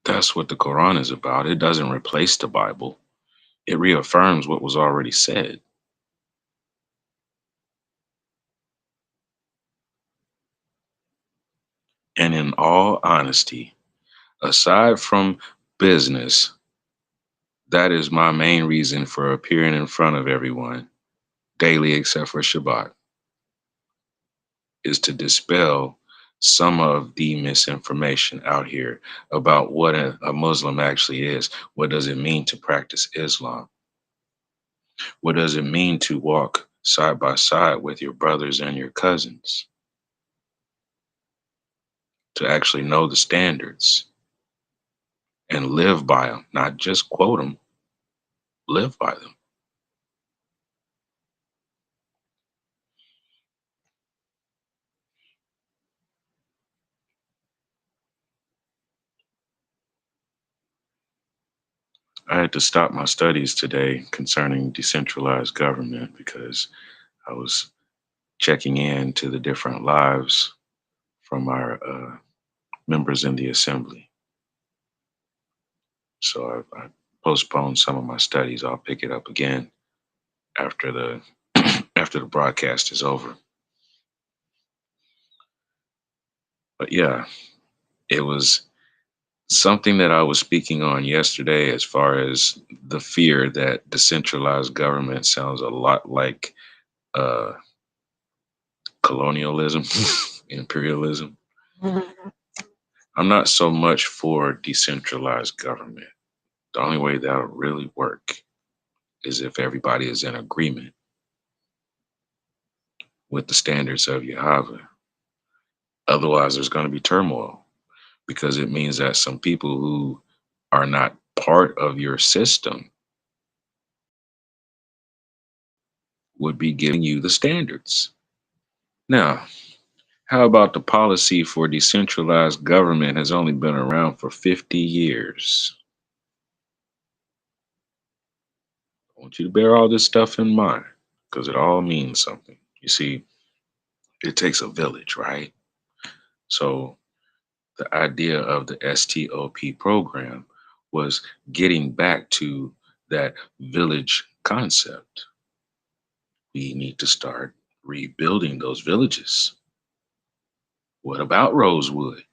That's what the Quran is about. It doesn't replace the Bible. It reaffirms what was already said. And in all honesty, aside from business, that is my main reason for appearing in front of everyone daily except for Shabbat, is to dispel some of the misinformation out here about what a Muslim actually is. What does it mean to practice Islam? What does it mean to walk side by side with your brothers and your cousins? To actually know the standards and live by them, not just quote them, live by them. I had to stop my studies today concerning decentralized government because I was checking in to the different lives from our members in the assembly. So I postponed some of my studies. I'll pick it up again after the after the broadcast is over. But yeah, it was something that I was speaking on yesterday as far as the fear that decentralized government sounds a lot like uh, colonialism, imperialism. I'm not so much for decentralized government. The only way that'll really work is if everybody is in agreement with the standards of Yahweh. Otherwise, there's going to be turmoil because it means that some people who are not part of your system would be giving you the standards. Now, how about the policy for decentralized government has only been around for 50 years? I want you to bear all this stuff in mind because it all means something. You see, it takes a village, right? So the idea of the S.T.O.P program was getting back to that village concept. We need to start rebuilding those villages. What about Rosewood?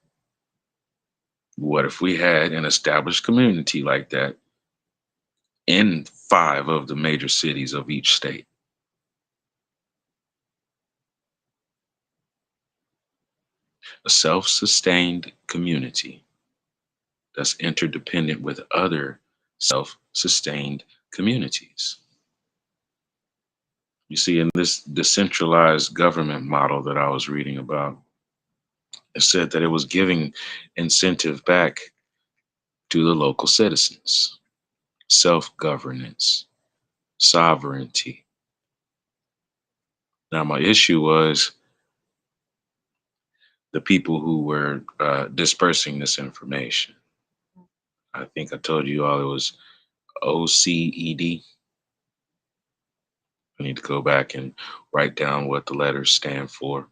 What if we had an established community like that in 5 of the major cities of each state? A self sustained community that's interdependent with other self sustained communities. You see, in this decentralized government model that I was reading about, it said that it was giving incentive back to the local citizens, self governance, sovereignty. Now, my issue was the people who were dispersing this information. I think I told you all it was OCED. I need to go back and write down what the letters stand for.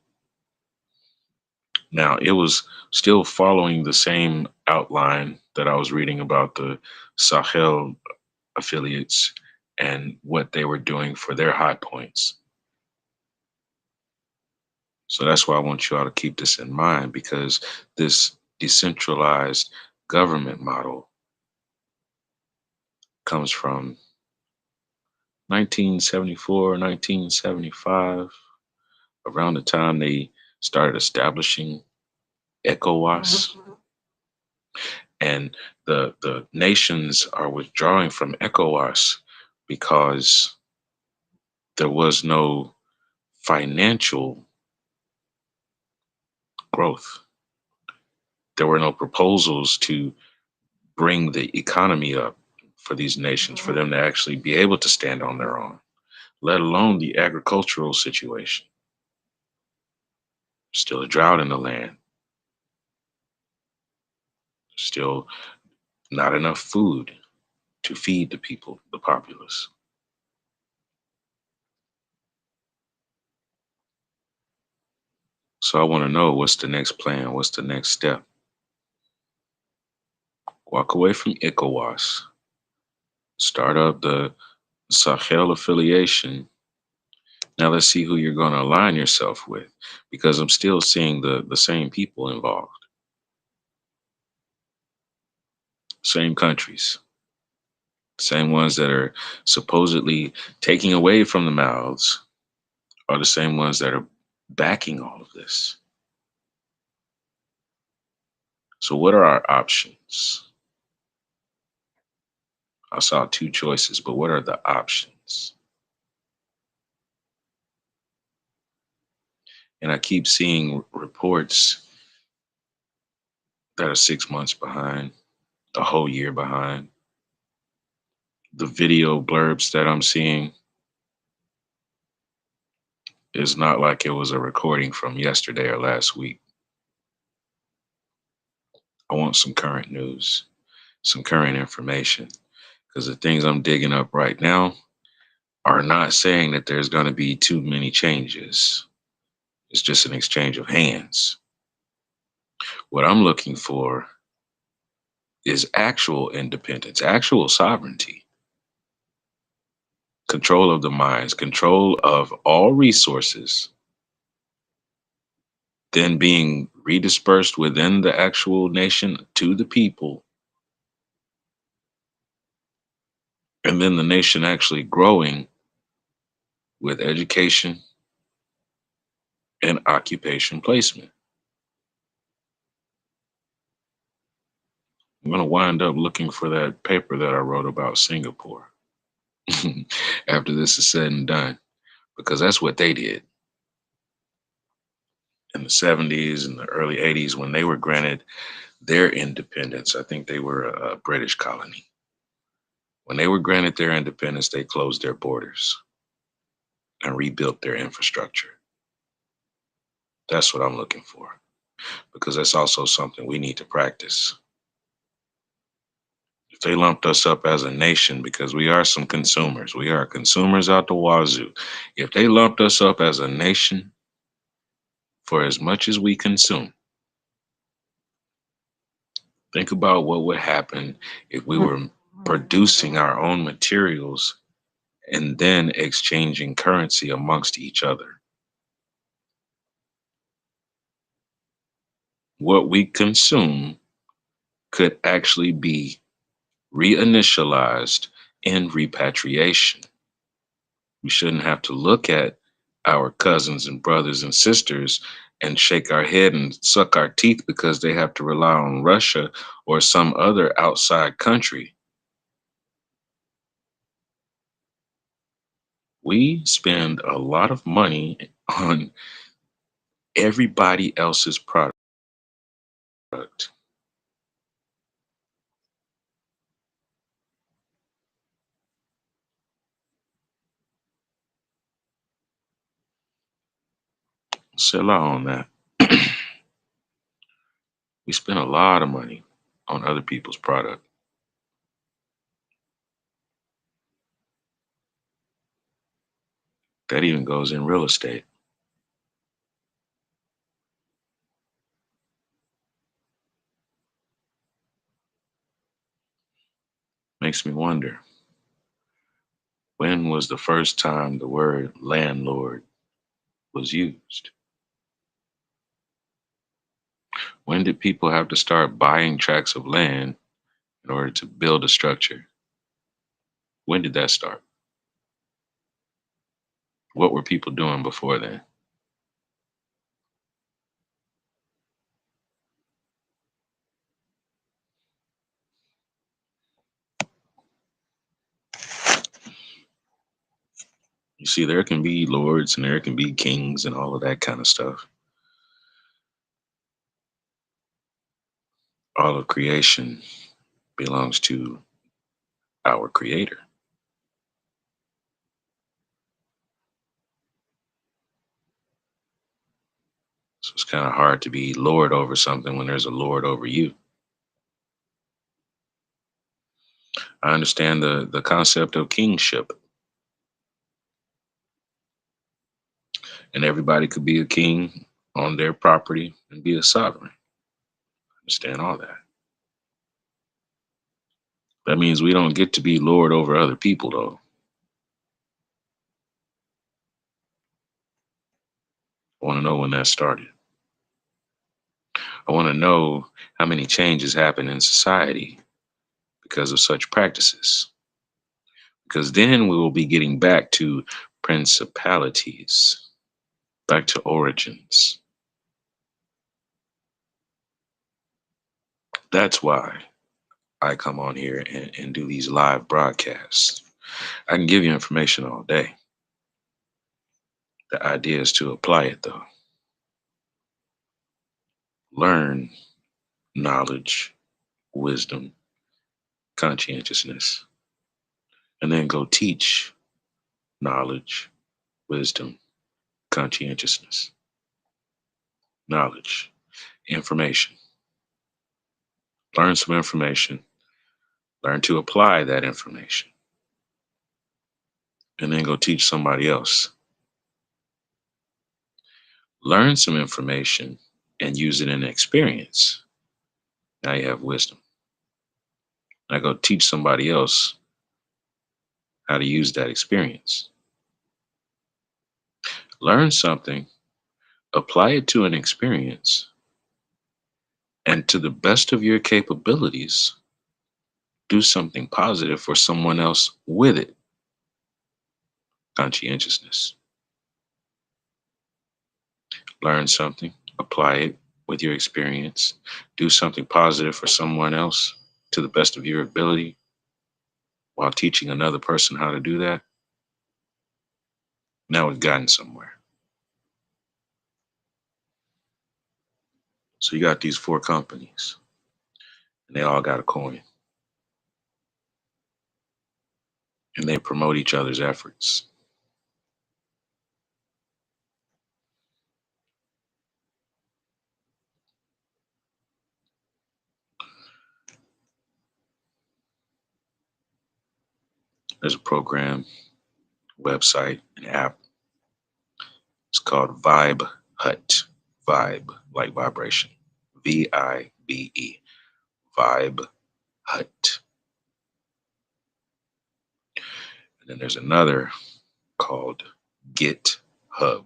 Now, it was still following the same outline that I was reading about the Sahel affiliates and what they were doing for their high points. So that's why I want you all to keep this in mind, because this decentralized government model comes from 1974, 1975, around the time they started establishing ECOWAS. And the nations are withdrawing from ECOWAS because there was no financial growth. There were no proposals to bring the economy up for these nations, for them to actually be able to stand on their own, let alone the agricultural situation. Still a drought in the land, still not enough food to feed the people, the populace. So I want to know, what's the next plan? What's the next step? Walk away from ECOWAS, start up the Sahel affiliation. Now let's see who you're going to align yourself with, because I'm still seeing the same people involved, same countries, same ones that are supposedly taking away from the mouths are the same ones that are backing all of this. So what are our options? I saw two choices, but what are the options? And I keep seeing reports that are 6 months behind, a whole year behind. The video blurbs that I'm seeing is not like it was a recording from yesterday or last week. I want some current news, some current information, because the things I'm digging up right now are not saying that there's going to be too many changes. It's just an exchange of hands. What I'm looking for is actual independence, actual sovereignty, control of the minds, control of all resources, then being redispersed within the actual nation to the people, and then the nation actually growing with education and occupation placement. I'm going to wind up looking for that paper that I wrote about Singapore after this is said and done, because that's what they did in the 70s and the early 80s when they were granted their independence. I think they were a British colony. When they were granted their independence, they closed their borders and rebuilt their infrastructure. That's what I'm looking for, because that's also something we need to practice. If they lumped us up as a nation, because we are some consumers, we are consumers out the wazoo. If they lumped us up as a nation for as much as we consume, think about what would happen if we were producing our own materials and then exchanging currency amongst each other. What we consume could actually be reinitialized in repatriation. We shouldn't have to look at our cousins and brothers and sisters and shake our head and suck our teeth because they have to rely on Russia or some other outside country. We spend a lot of money on everybody else's product. Sell out on that. We spend a lot of money on other people's product. That even goes in real estate. Makes me wonder, When was the first time the word landlord was used? When did people have to start buying tracts of land in order to build a structure? When did that start? What were people doing before then? You see, there can be lords and there can be kings and all of that kind of stuff. All of creation belongs to our creator. So it's kind of hard to be lord over something when there's a lord over you. I understand the concept of kingship, and everybody could be a king on their property and be a sovereign. I understand all that. That means we don't get to be lord over other people, though. I want to know when that started. I want to know how many changes happen in society because of such practices. Because then we will be getting back to principalities, back to origins. That's why I come on here and do these live broadcasts. I can give you information all day. The idea is to apply it, though. Learn knowledge, wisdom, conscientiousness, and then go teach knowledge, wisdom, conscientiousness, knowledge, information. Learn some information, learn to apply that information, and then go teach somebody else. Learn some information and use it in experience. Now you have wisdom. Now go teach somebody else how to use that experience. Learn something, apply it to an experience, and to the best of your capabilities, do something positive for someone else with it. Conscientiousness. Learn something, apply it with your experience, do something positive for someone else to the best of your ability while teaching another person how to do that. Now we've gotten somewhere. So you got these four companies, and they all got a coin, and they promote each other's efforts. There's a program, website, an app. It's called Vibe Hut. Vibe, like vibration. VIBE. Vibe Hut. And then there's another called GitHub.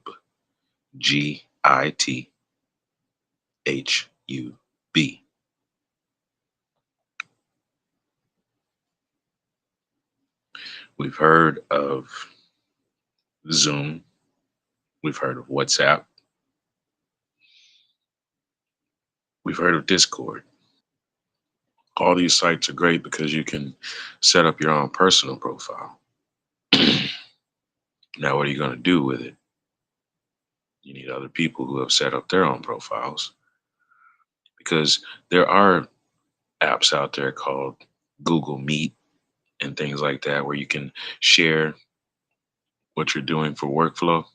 GITHUB. We've heard of Zoom. We've heard of WhatsApp. We've heard of Discord. All these sites are great because you can set up your own personal profile. Now, what are you going to do with it? You need other people who have set up their own profiles because there are apps out there called Google Meet and things like that where you can share what you're doing for workflow.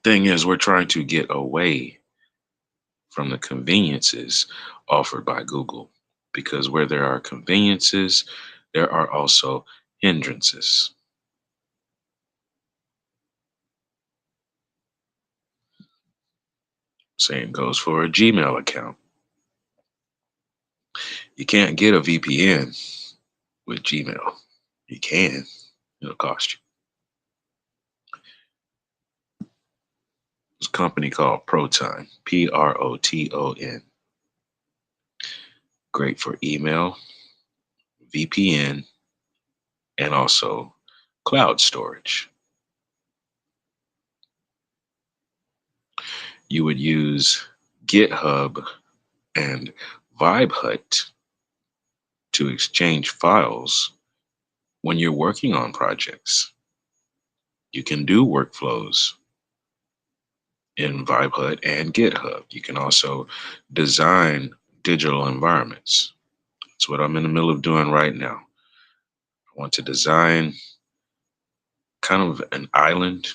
Thing is, we're trying to get away from the conveniences offered by Google because where there are conveniences, there are also hindrances. Same goes for a Gmail account. You can't get a VPN with Gmail. You can. It'll cost you. There's a company called Proton, Proton. Great for email, VPN, and also cloud storage. You would use GitHub and VibeHut to exchange files when you're working on projects. You can do workflows in VibeHut and GitHub. You can also design digital environments. That's what I'm in the middle of doing right now. I want to design kind of an island,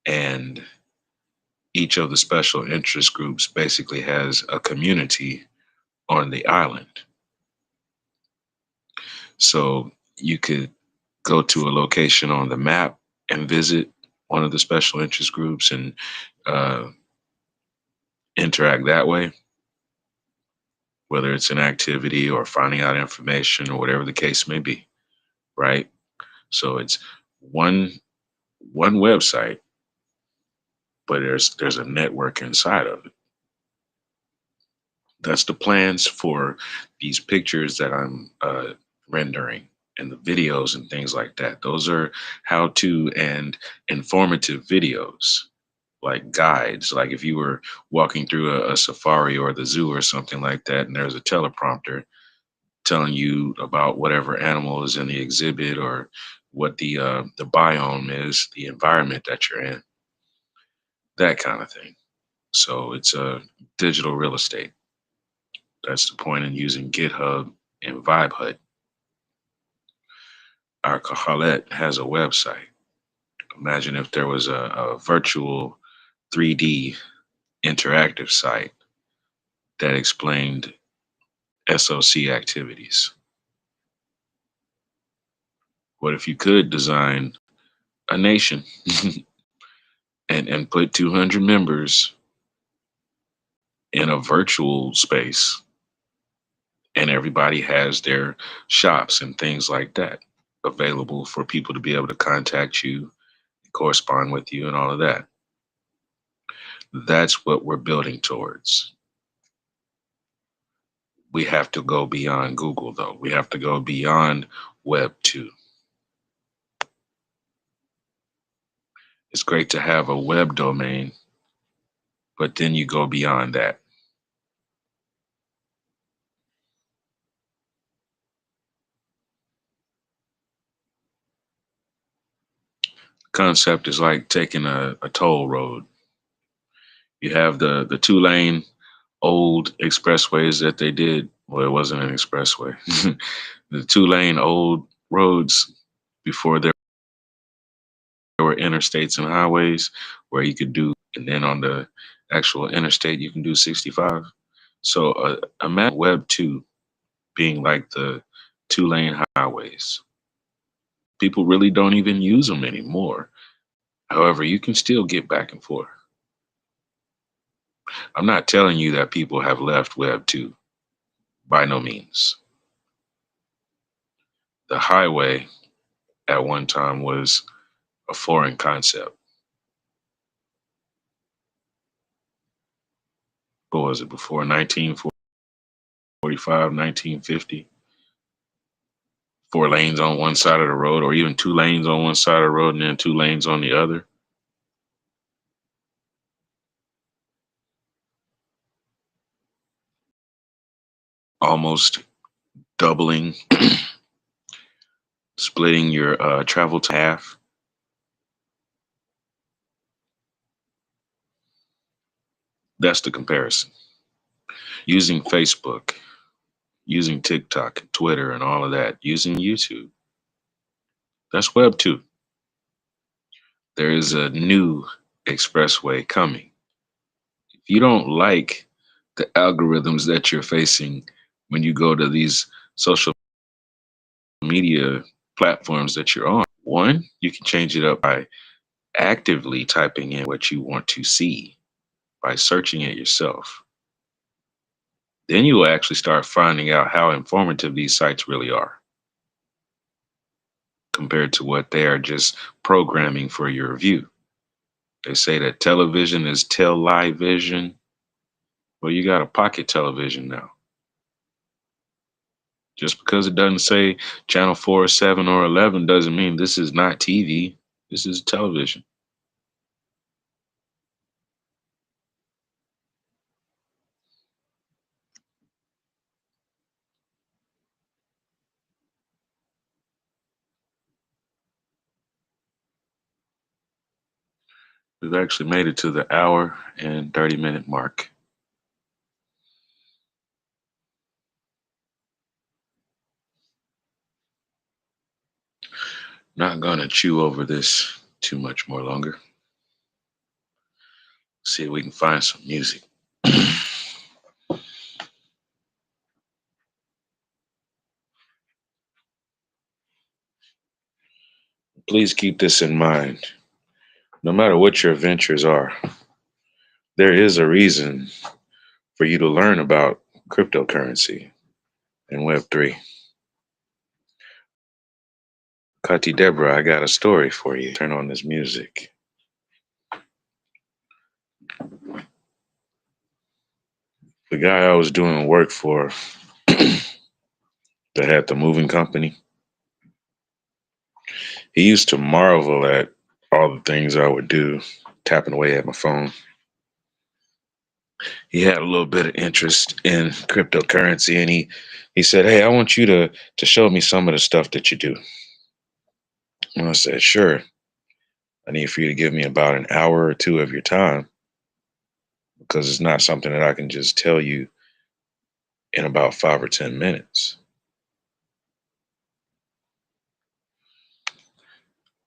and each of the special interest groups basically has a community on the island. So you could go to a location on the map and visit one of the special interest groups and uh, interact that way, whether it's an activity or finding out information or whatever the case may be, right? So it's one one website, but there's a network inside of it. That's the plans for these pictures that I'm rendering and the videos and things like that. Those are how to and informative videos, like guides. Like if you were walking through a safari or the zoo or something like that, and there's a teleprompter telling you about whatever animal is in the exhibit or what the biome is, the environment that you're in, that kind of thing. So it's a digital real estate. That's the point in using GitHub and VibeHut. Our Kahalet has a website. Imagine if there was a virtual 3D interactive site that explained SOC activities. What if you could design a nation and put 200 members in a virtual space, and everybody has their shops and things like that available for people to be able to contact you, correspond with you, and all of that. That's what we're building towards. We have to go beyond Google, though. We have to go beyond Web 2. It's great to have a web domain, but then you go beyond that. Concept is like taking a toll road. You have the two-lane old expressways that they did. Well, it wasn't an expressway. The two-lane old roads before there were interstates and highways where you could do, and then on the actual interstate, you can do 65. So imagine Web 2 being like the two-lane highways. People really don't even use them anymore. However, you can still get back and forth. I'm not telling you that people have left Web 2, by no means. The highway at one time was a foreign concept. What was it, before 1945, 1950? Four lanes on one side of the road, or even two lanes on one side of the road and then two lanes on the other. Almost doubling, splitting your travel to half. That's the comparison. Using Facebook, using TikTok, Twitter, and all of that, using YouTube. That's Web 2. There is a new expressway coming. If you don't like the algorithms that you're facing when you go to these social media platforms that you're on, one, you can change it up by actively typing in what you want to see, by searching it yourself. Then you will actually start finding out how informative these sites really are. compared to what they are just programming for your view. They say that television is tell lie vision. Well, you got a pocket television now. Just because it doesn't say channel 4, 7, or 11 doesn't mean this is not TV. This is television. We've actually made it to the hour and 30-minute mark. Not gonna chew over this too much more longer. See if we can find some music. Please keep this in mind. No matter what your ventures are, there is a reason for you to learn about cryptocurrency and Web3. Kati Deborah, I got a story for you. Turn on this music. The guy I was doing work for that had the moving company, he used to marvel at all the things I would do, tapping away at my phone. He had a little bit of interest in cryptocurrency, and he said, "Hey, I want you to show me some of the stuff that you do." And I said, "Sure. I need for you to give me about an hour or two of your time because it's not something that I can just tell you in about 5 or 10 minutes."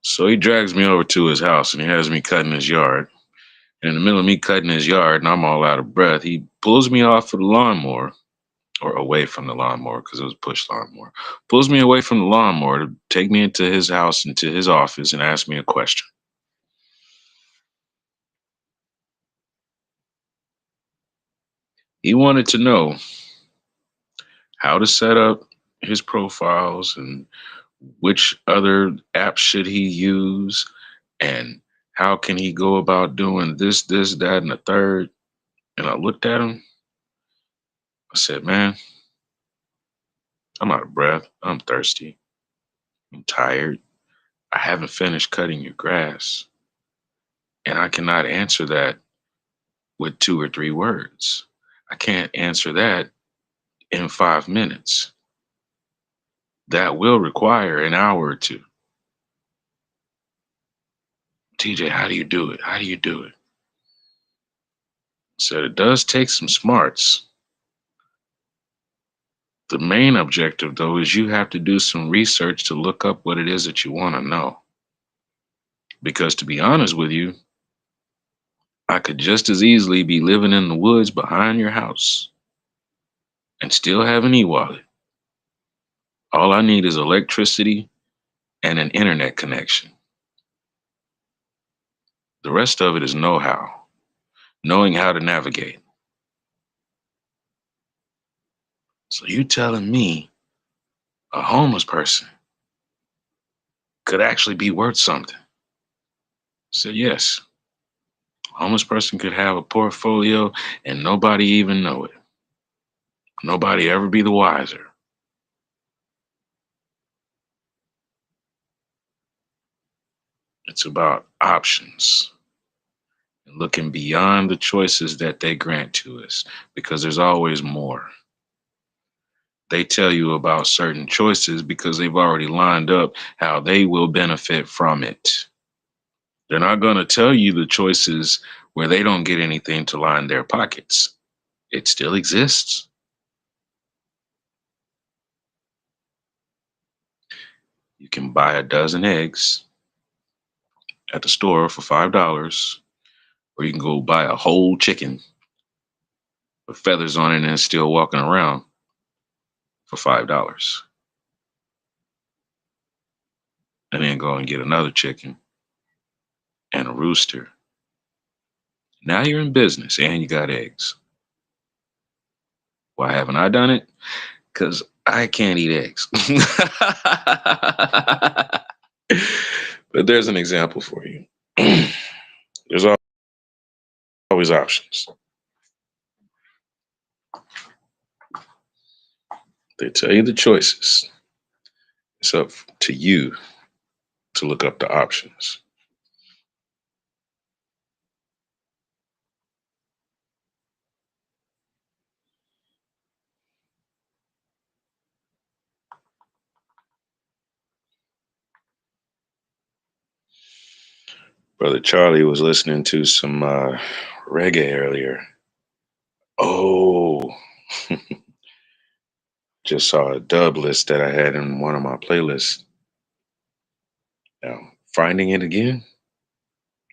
So he drags me over to his house and he has me cutting his yard. And in the middle of me cutting his yard and I'm all out of breath, he pulls me off of the lawnmower, or away from the lawnmower because it was push lawnmower. Pulls me away from the lawnmower to take me into his house, into his office, and ask me a question. He wanted to know how to set up his profiles and which other apps should he use and how can he go about doing this, that, and the third. And I looked at him. I said, "Man, I'm out of breath. I'm thirsty. I'm tired. I haven't finished cutting your grass. And I cannot answer that with 2 or 3 words. I can't answer that in 5 minutes. That will require an hour or two. TJ, how do you do it? How do you do it?" So it does take some smarts. The main objective, though, is you have to do some research to look up what it is that you want to know. Because to be honest with you, I could just as easily be living in the woods behind your house and still have an e-wallet. All I need is electricity and an internet connection. The rest of it is know-how, knowing how to navigate. So you telling me a homeless person could actually be worth something? I said, yes. A homeless person could have a portfolio and nobody even know it. Nobody ever be the wiser. It's about options and looking beyond the choices that they grant to us because there's always more. They tell you about certain choices because they've already lined up how they will benefit from it. They're not going to tell you the choices where they don't get anything to line their pockets. It still exists. You can buy a dozen eggs at the store for $5, or you can go buy a whole chicken with feathers on it and it's still walking around for $5. And then go and get another chicken and a rooster. Now you're in business and you got eggs. Why haven't I done it? Because I can't eat eggs. But there's an example for you. There's always options. They tell you the choices. It's up to you to look up the options. Brother Charlie was listening to some reggae earlier. Oh, just saw a dub list that I had in one of my playlists. Now, finding it again?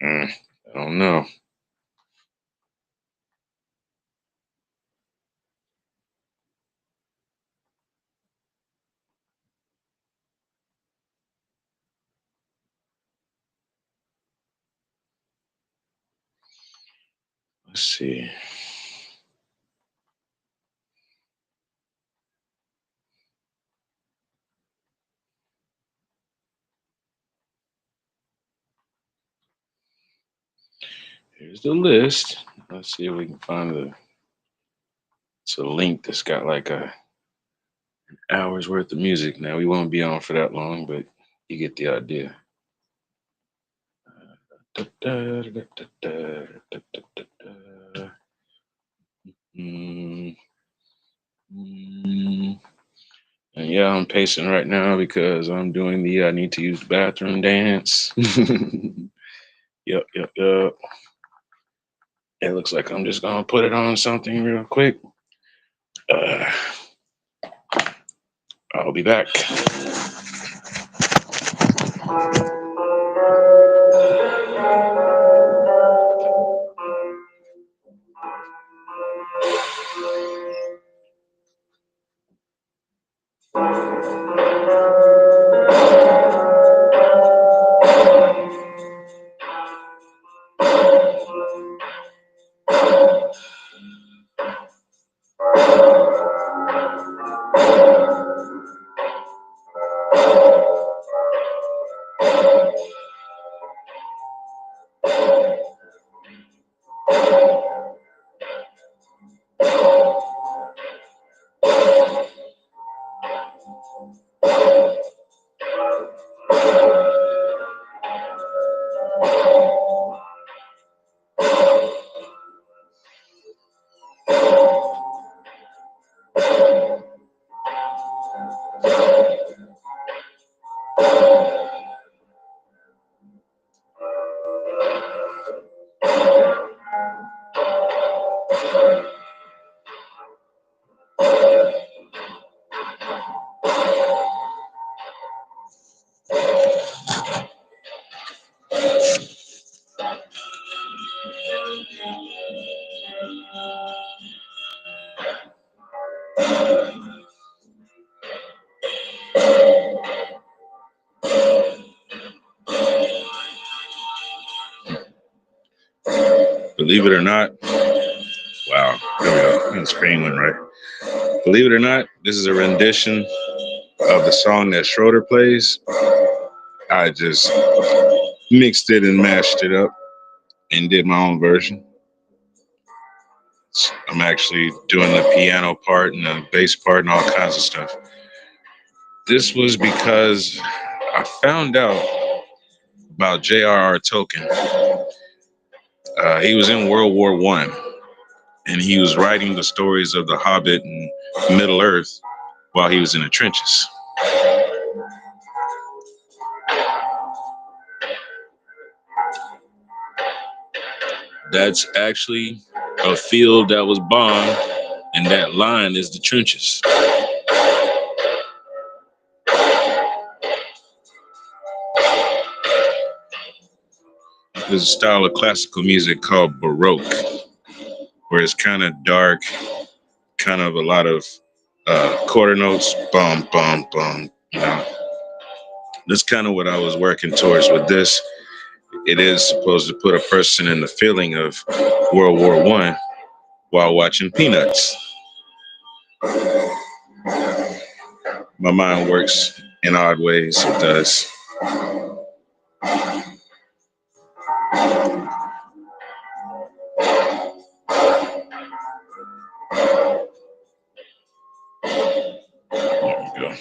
I don't know. Let's see. Here's the list. Let's see if we can find it's a link that's got like a hour's worth of music. Now we won't be on for that long, but you get the idea. Mm, mm. And yeah, I'm pacing right now because I'm doing the I need to use the bathroom dance. Yep, yep, yep. It looks like I'm just gonna put it on something real quick. Uh, I'll be back. Believe it or not, wow, there we go. The screen went right. Believe it or not, this is a rendition of the song that Schroeder plays. I just mixed it and mashed it up and did my own version. I'm actually doing the piano part and the bass part and all kinds of stuff. This was because I found out about J.R.R. Tolkien. He was in World War I, and he was writing the stories of the Hobbit and Middle Earth while he was in the trenches. That's actually a field that was bombed, and that line is the trenches. There's a style of classical music called Baroque, where it's kind of dark, kind of a lot of quarter notes, bum, bum, bum. You know, that's kind of what I was working towards with this. It is supposed to put a person in the feeling of World War I while watching Peanuts. My mind works in odd ways. It does. There we go.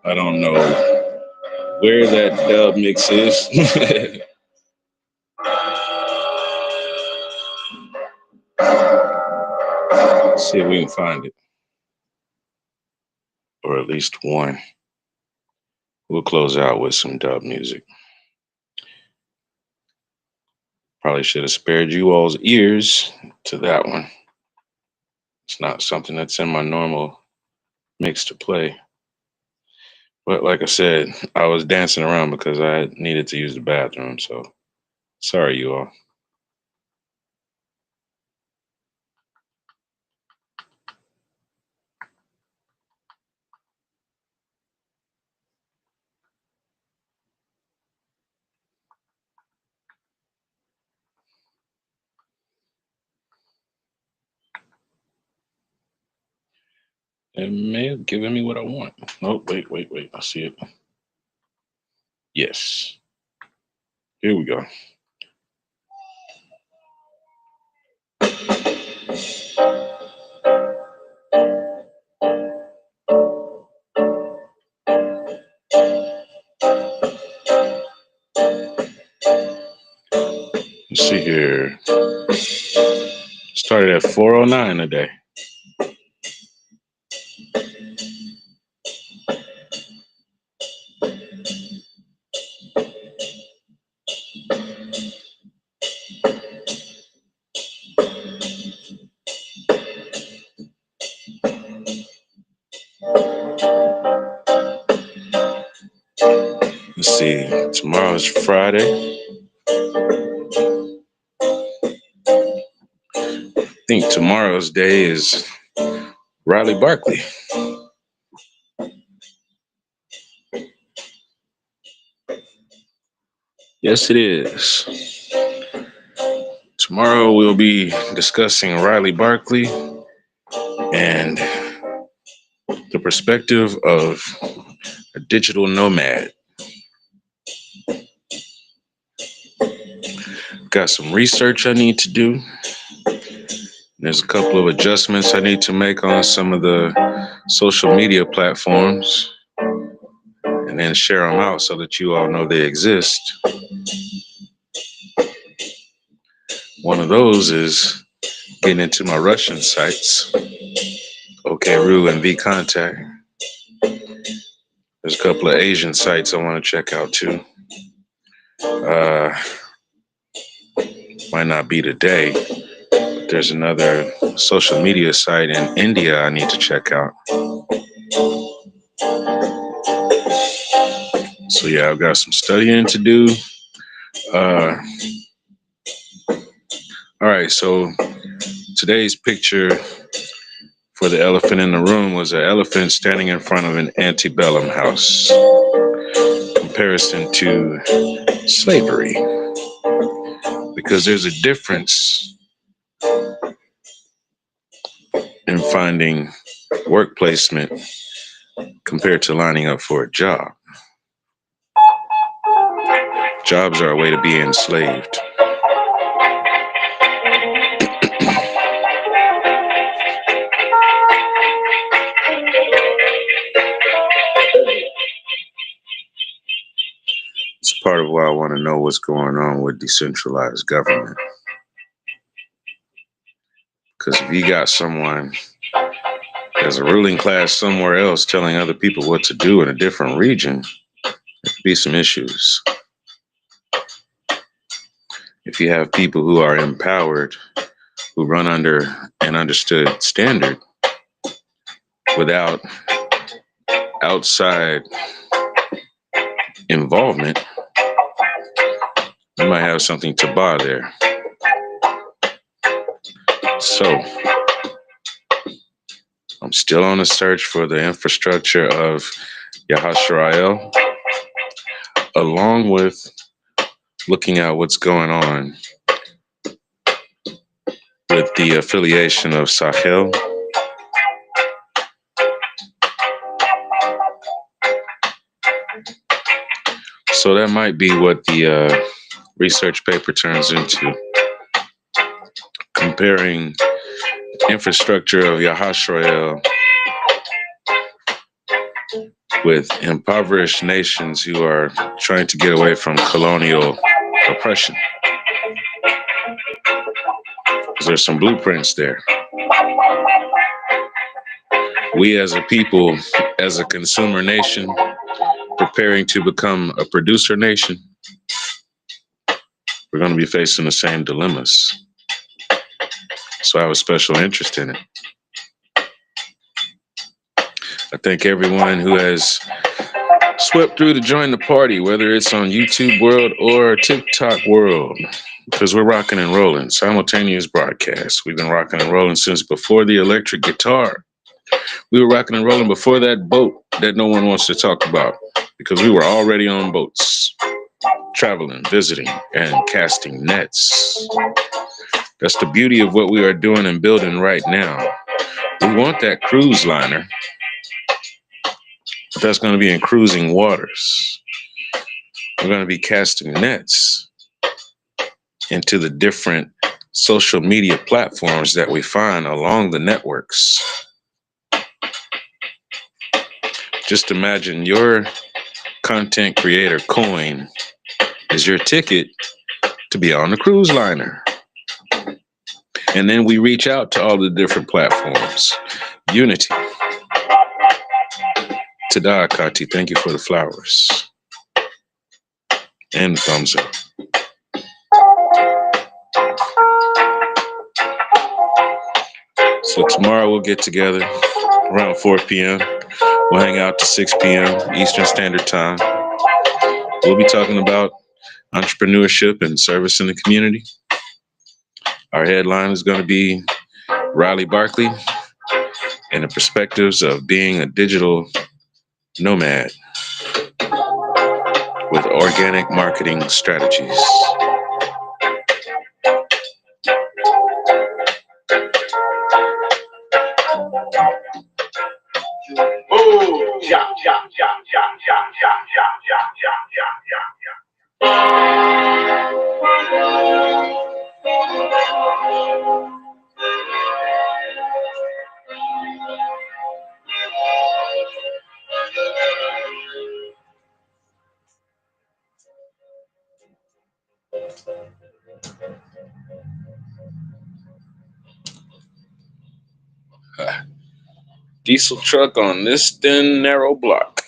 I don't know where that dub mix is. Let's see if we can find it, or at least one. We'll close out with some dub music. Probably should have spared you all's ears to that one. It's not something that's in my normal mix to play. But like I said, I was dancing around because I needed to use the bathroom. So sorry, you all. It may have given me what I want. Oh, wait. I see it. Yes. Here we go. Let's see here. Started at 4:09 today. Let's see. Tomorrow's Friday. I think tomorrow's day is Riley Barkley. Yes, it is. Tomorrow we'll be discussing Riley Barkley and the perspective of a digital nomad. Got some research I need to do. There's a couple of adjustments I need to make on some of the social media platforms and then share them out so that you all know they exist. One of those is getting into my Russian sites, OKRU and VContact. There's a couple of Asian sites I want to check out too. Might not be today, but there's another social media site in India I need to check out. So yeah, I've got some studying to do. All right, so today's picture for the elephant in the room was an elephant standing in front of an antebellum house. Comparison to slavery, because there's a difference in finding work placement compared to lining up for a job. Jobs are a way to be enslaved. It's part of why I want to know what's going on with decentralized government. Because if you got someone as a ruling class somewhere else telling other people what to do in a different region, there could be some issues. If you have people who are empowered, who run under an understood standard without outside involvement, we might have something to buy there. So I'm still on the search for the infrastructure of Yahashrael, along with looking at what's going on with the affiliation of Sahel. So that might be what the research paper turns into, comparing infrastructure of Yahashrael with impoverished nations who are trying to get away from colonial oppression. There's some blueprints there. We as a people, as a consumer nation, preparing to become a producer nation, we're going to be facing the same dilemmas. So I have a special interest in it. I thank everyone who has swept through to join the party, whether it's on YouTube World or TikTok World, because we're rocking and rolling. Simultaneous broadcast. We've been rocking and rolling since before the electric guitar. We were rocking and rolling before that boat that no one wants to talk about, because we were already on boats, traveling, visiting, and casting nets. That's the beauty of what we are doing and building right now. We want that cruise liner, but that's going to be in cruising waters. We're going to be casting nets into the different social media platforms that we find along the networks. Just imagine your content creator coin is your ticket to be on the cruise liner. And then we reach out to all the different platforms. Unity. Tada, Kati, thank you for the flowers. And the thumbs up. So tomorrow we'll get together around 4 p.m. We'll hang out to 6 p.m. Eastern Standard Time. We'll be talking about entrepreneurship and service in the community. Our headline is going to be Riley Barkley and the perspectives of being a digital nomad with organic marketing strategies. Oh, yeah, yeah, yeah, yeah, yeah, yeah, yeah, yeah, Diesel truck on this thin, narrow block.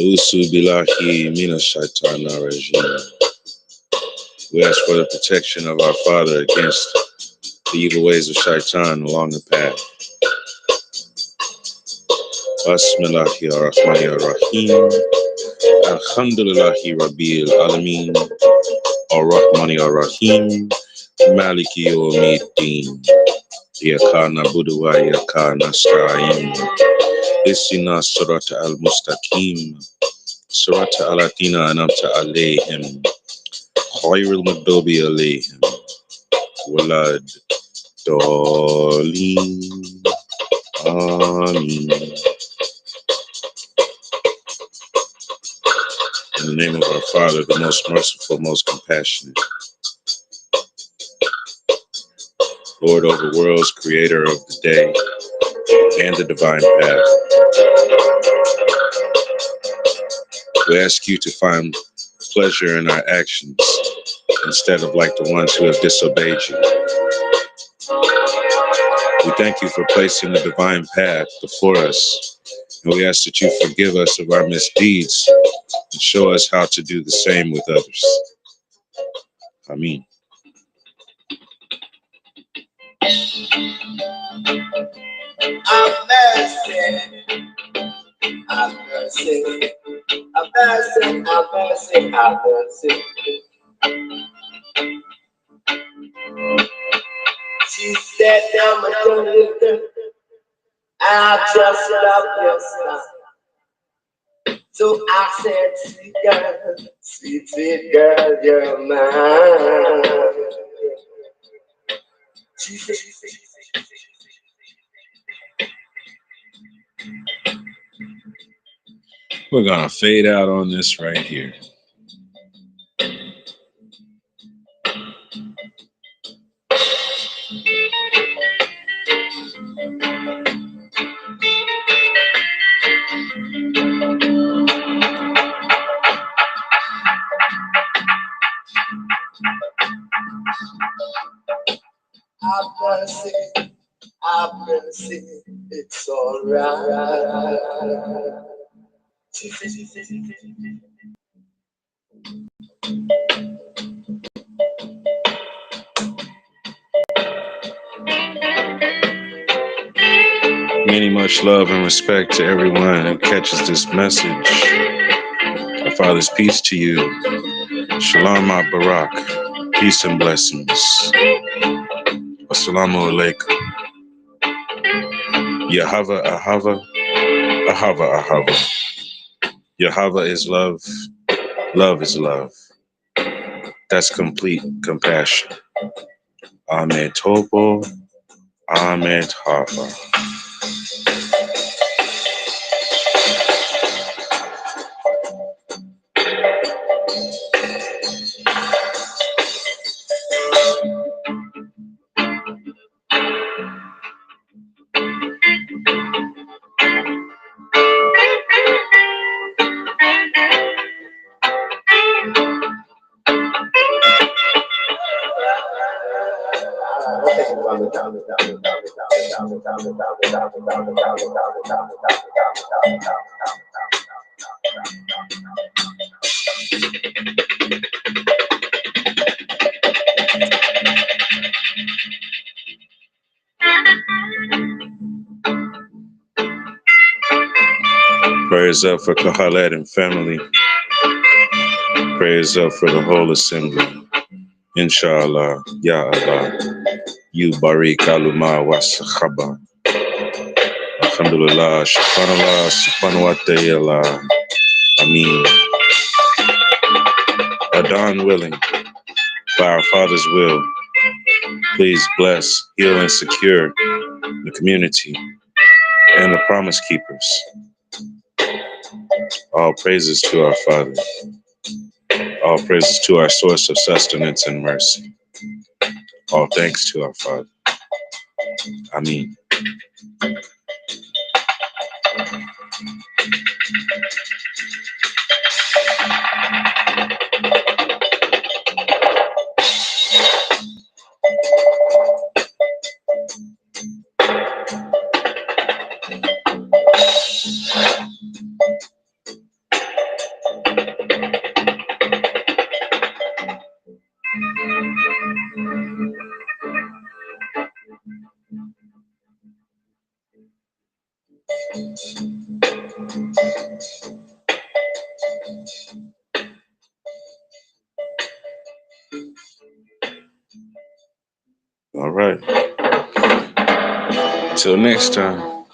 Ausu billahi minash shaitana rajim. We ask for the protection of our Father against the evil ways of shaitan along the path. Bismillahirrahmanirrahim. Alhamdulillahi Rabbil Alameen. Ar-Rahmanir-Rahim. Maliki Yawmiddin. Iyaka na'budu wa iyaka nasta'in. Ihdina sirata al-mustaqim. Sirata allatheena an'amta alayhim. Ghayril maghdubi alayhim. Walad Dolin. Amin. In the name of our Father, the most merciful, most compassionate, Lord over worlds, creator of the day and the divine path. We ask you to find pleasure in our actions instead of like the ones who have disobeyed you. We thank you for placing the divine path before us, and we ask that you forgive us of our misdeeds and show us how to do the same with others. Amen. Have mercy, have mercy, have mercy, have mercy, have mercy. She said, I'm a little, I just love your stuff. So I said, sweet, sweet girl, you're mine. She said, We're gonna fade out on this right here. have mercy, it's alright. Many much love and respect to everyone who catches this message. Our Father's peace to you. Shalom Barak. Peace and blessings. Assalamu alaikum. Yahava Ahava. Ahava Ahava. Yahava is love. Love is love. That's complete compassion. Ahmed Topo. Ahmed Hava. Prayers up for Kahalet and family. Prayers up for the whole assembly. Inshallah, Ya Allah. You Barik Aluma wa Sahaba. Alhamdulillah, Subhanallah, Subhanahu wa Ta'ala. Ameen. Adon willing, by our Father's will, please bless, heal, and secure the community and the promise keepers. All praises to our Father. All praises to our source of sustenance and mercy. All thanks to our Father. Ameen. All right. Until next time.